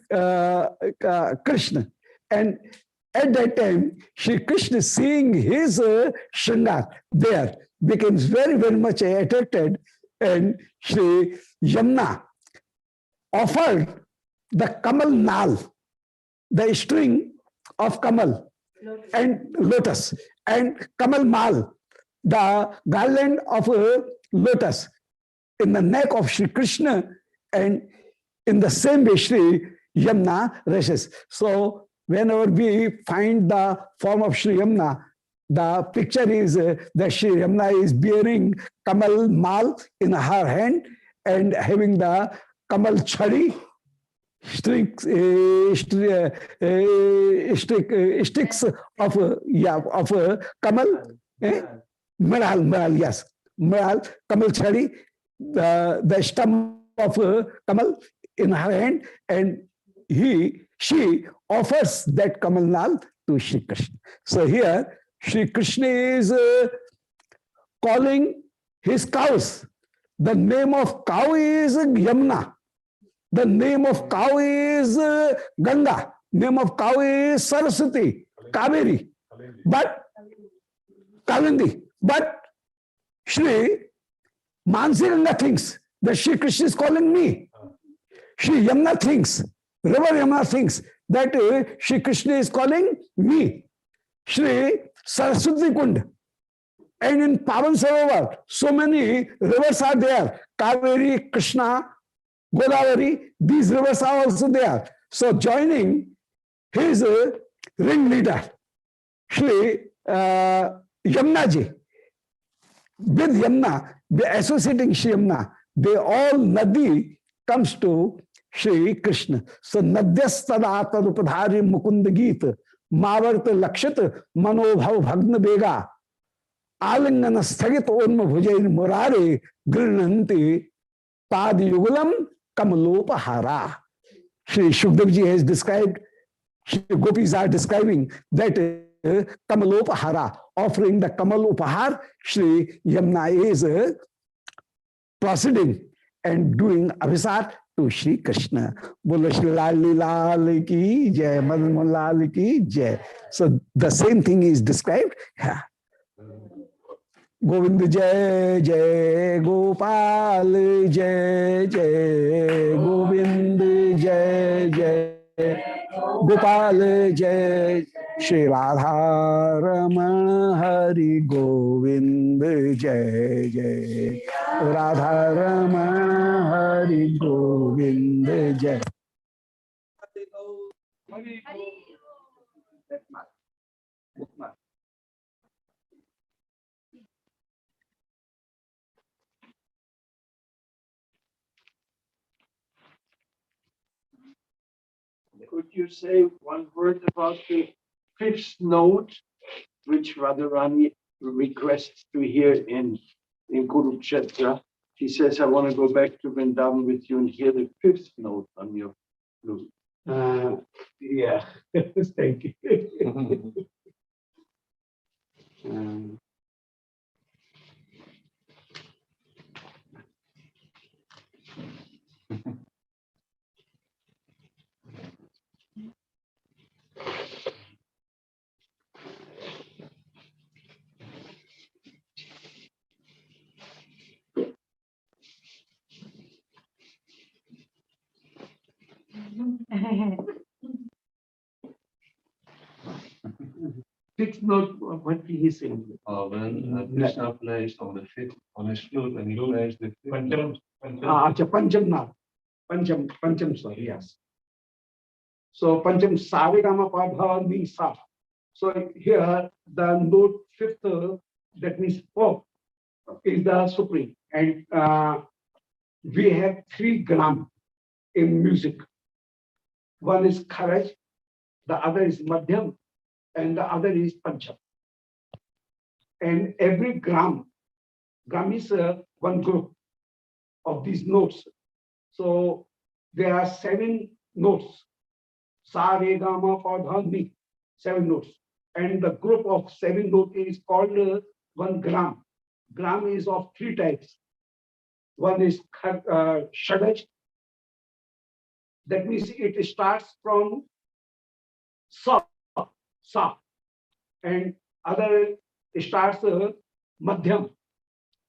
Krishna. And at that time, Shri Krishna, seeing his Shringar there, becomes very, very much attracted, and Shri Yamuna offered the Kamal Nal, the string of Kamal and lotus, and Kamal Mal, the garland of lotus, in the neck of Shri Krishna, and in the same way Shri Yamuna rushes. So whenever we find the form of Shri Yamuna, the picture is that Shri Yamuna is bearing Kamal Mal in her hand and having the Kamal Chhari, sticks of Kamal, Miral, yes. Miral, Kamal Chhadi, the stem of Kamal in her hand, and she offers that Kamal Nal to Shri Krishna. So here, Shri Krishna is calling his cows. The name of cow is Yamuna. The name of cow is Ganga. Name of cow is Saraswati, Kaveri. But Kalindi. But Shri Mansi Ganga thinks that Shri Krishna is calling me. Shri Yamuna thinks, River Yamuna thinks that Shri Krishna is calling me. Shri Saraswati Kund. And in Pavan Sarovar, so many rivers are there. Kaveri, Krishna, Godavari, these rivers are also there. So joining his ringleader, Shri Yamuna ji, with Yamuna, associating Shri Yamuna, they all Nadi comes to Shri Krishna. So Nadyastada Tadupadhari Mukunda Geet, Mavarta Lakshit, Manobhav Bhagna Bega, Alingana Stagit Onma Bhujain Murari, Grinanti, Pad Yugulam, Kamalopahara. Shri Shukdev ji has described, Shri Gopis are describing that Kamalopahara, offering the Kamal Upahar, Shri Yamuna is proceeding and doing Abhisar to Shri Krishna. Bolo Shri Lali Lal ki Jai, Madan Lal ki Jai. So the same thing is described here. Govind Jai Jai Gopal Jai Jai Govind Jai Jai Gopal Jai Shri Radha Raman Hari Govind Jai Jai Radha Raman Hari Govind Jai. Could you say one word about the fifth note, which Radharani requests to hear in Kurukshetra? She says, I want to go back to Vrindavan with you and hear the fifth note on your flute. Yeah, thank you. Fifth note, what did he say? When Krishna plays on the fifth on his flute and he plays the fifth. Pancham now. Pancham, sorry, yes. So Pancham Sarigama Padha means Sa. So here the note fifth, that means fourth, is the supreme. And we have 3 gram in music. One is Kharaj, the other is Madhyam, and the other is Pancham. And every gram is one group of these notes. So there are 7 notes. Sa, Re, Ga, Ma, Pa, Dha, Ni. 7 notes. And the group of 7 notes is called 1 gram. Gram is of 3 types. One is Shadaj. That means it starts from Sa. And other starts Madhyam.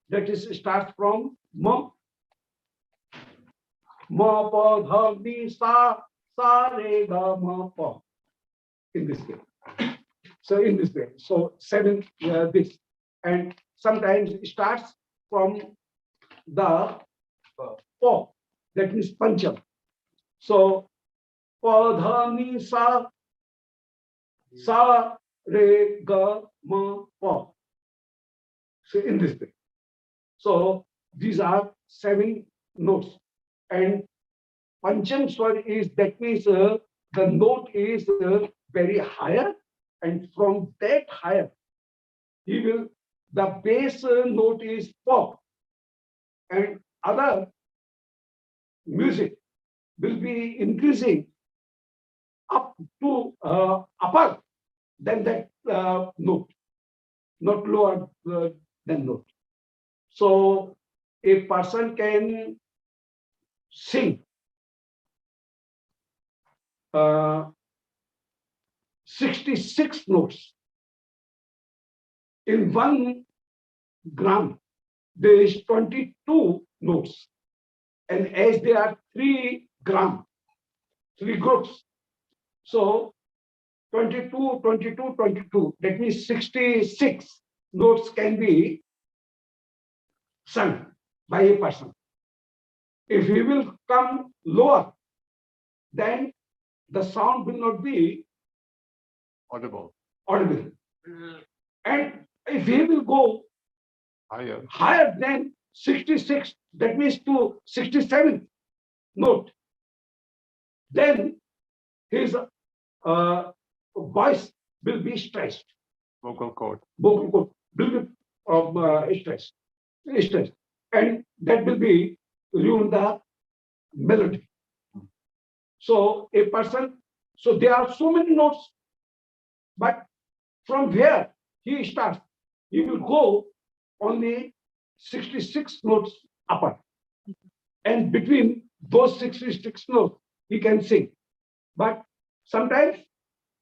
That is starts from Ma. Ma, Pa, Dha, Ni, Sa, Re, Ga, Ma, Pa. In this way. So in this way. So 7 this. And sometimes it starts from the Pa. That means Pancham. So Pa, Dha, Ni, Sa, Re, Ga, Ma, Pa. So in this way. So these are 7 notes. And Pancham Swar is, that means the note is very higher, and from that higher, he will the base note is pop, and other music will be increasing up to upper than that note, not lower than note. So a person can sing 66 notes. In 1 gram, there is 22 notes. And as there are 3 gram, 3 groups, so 22, 22, 22, that means 66 notes can be sung by a person. If he will come lower, then the sound will not be Audible. audible. And if he will go higher than 66, that means to 67th note, then his voice will be stressed. Vocal cord. Vocal cord will be stressed. And that will be ruin the melody. So a person, so there are so many notes, but from where he starts, he will go only 66 notes upper. And between those 66 notes, he can sing. But sometimes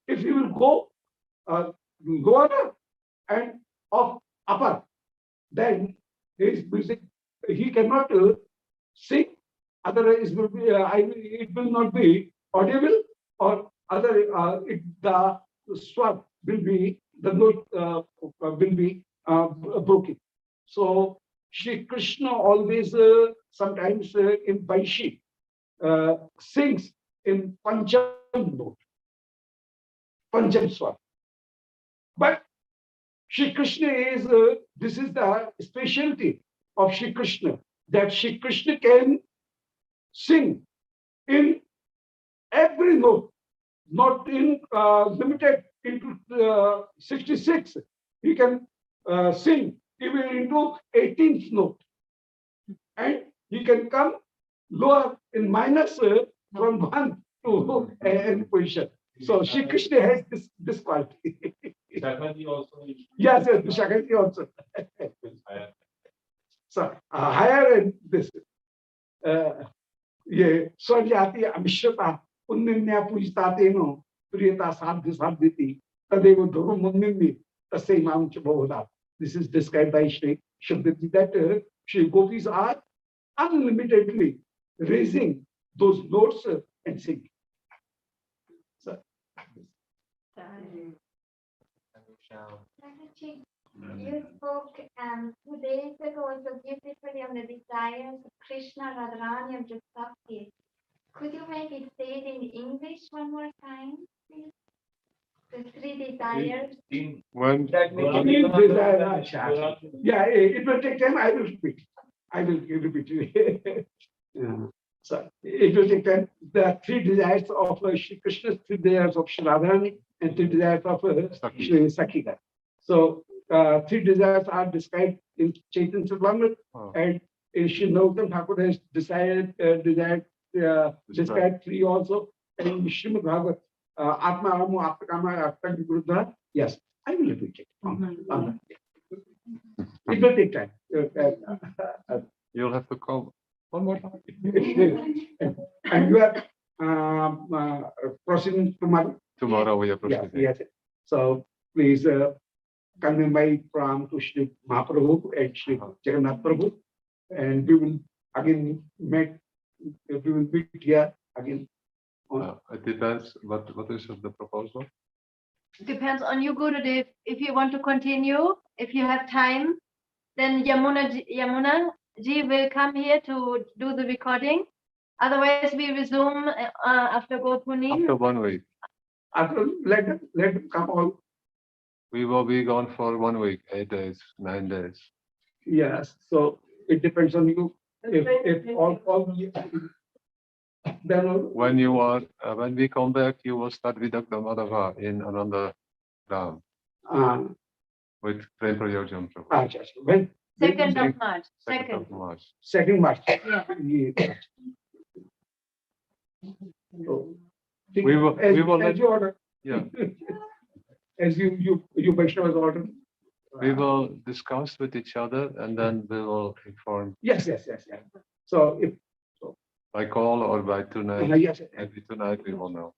if he will go lower and of upper, then his music, he cannot sing. Otherwise, it will be, it will not be audible, or other the swar will be, the note will be broken. So Shri Krishna always sometimes in Vaishi sings in Pancham note, Pancham swar. But Shri Krishna is this is the specialty of Shri Krishna, that Shri Krishna can sing in every note, not in limited into 66. He can sing even into 18th note, and he can come lower in minus from 1 to any position. So Shri Krishna has this quality. Shakati also. Yes, Shakati also. So higher and this. ये स्वजाति अमिश्रता उन्निन्या पूजिता तेनो प्रियता साध्य साध्यति तदेव धर्म मुन्निन्नि तस्यै मां च बहुधा. This is described by Shri Shabdati that Shri Gopis are unlimitedly raising those notes and singing. So, you spoke 2 days ago so beautifully on the desires of Krishna, Radharani, and Bhav. Could you maybe say it in English one more time, please? The 3 desires. When yeah, it will take time. I will repeat. I will repeat. So it will take time. The 3 desires of Shri Krishna, 3 desires of Shri Radharani, and 3 desires of Shri Sakhika. So 3 desires are described in Chaitanya Charitamrita, and in Shri Narottam Thakur has described 3 also, and in Srimad Bhagavat, Atma Ramu, Atma Kama, Atma Viruddha. Yes, I will repeat it. It will take time. you'll have to come one more time. And you are proceeding tomorrow? Tomorrow we are proceeding. Yes. So please convey my pram to Shri Mahaprabhu and Shri Jagannath Prabhu, and we will again meet here again. It depends. What is the proposal? Depends on you, Gurudev. If you want to continue, if you have time, then Yamuna ji will come here to do the recording. Otherwise, we resume after Gopuni. After 1 week. After let them come all. We will be gone for 1 week, 8 days, 9 days. Yes. So it depends on you. If all then When you are, when we come back, you will start Vidakta Madhava in another Ram. with Prem Prayojan Prabhu. अच्छा, अच्छा, when 2nd of March. 2nd 2nd. of March. 2nd March. Yeah. ये, तो, ठीक We है, will- as, we will as let- you order. Yeah, As you Vaishnavas order. we will discuss with each other and then we will inform Yes. So if by call or by tonight. yes, Maybe tonight we will know.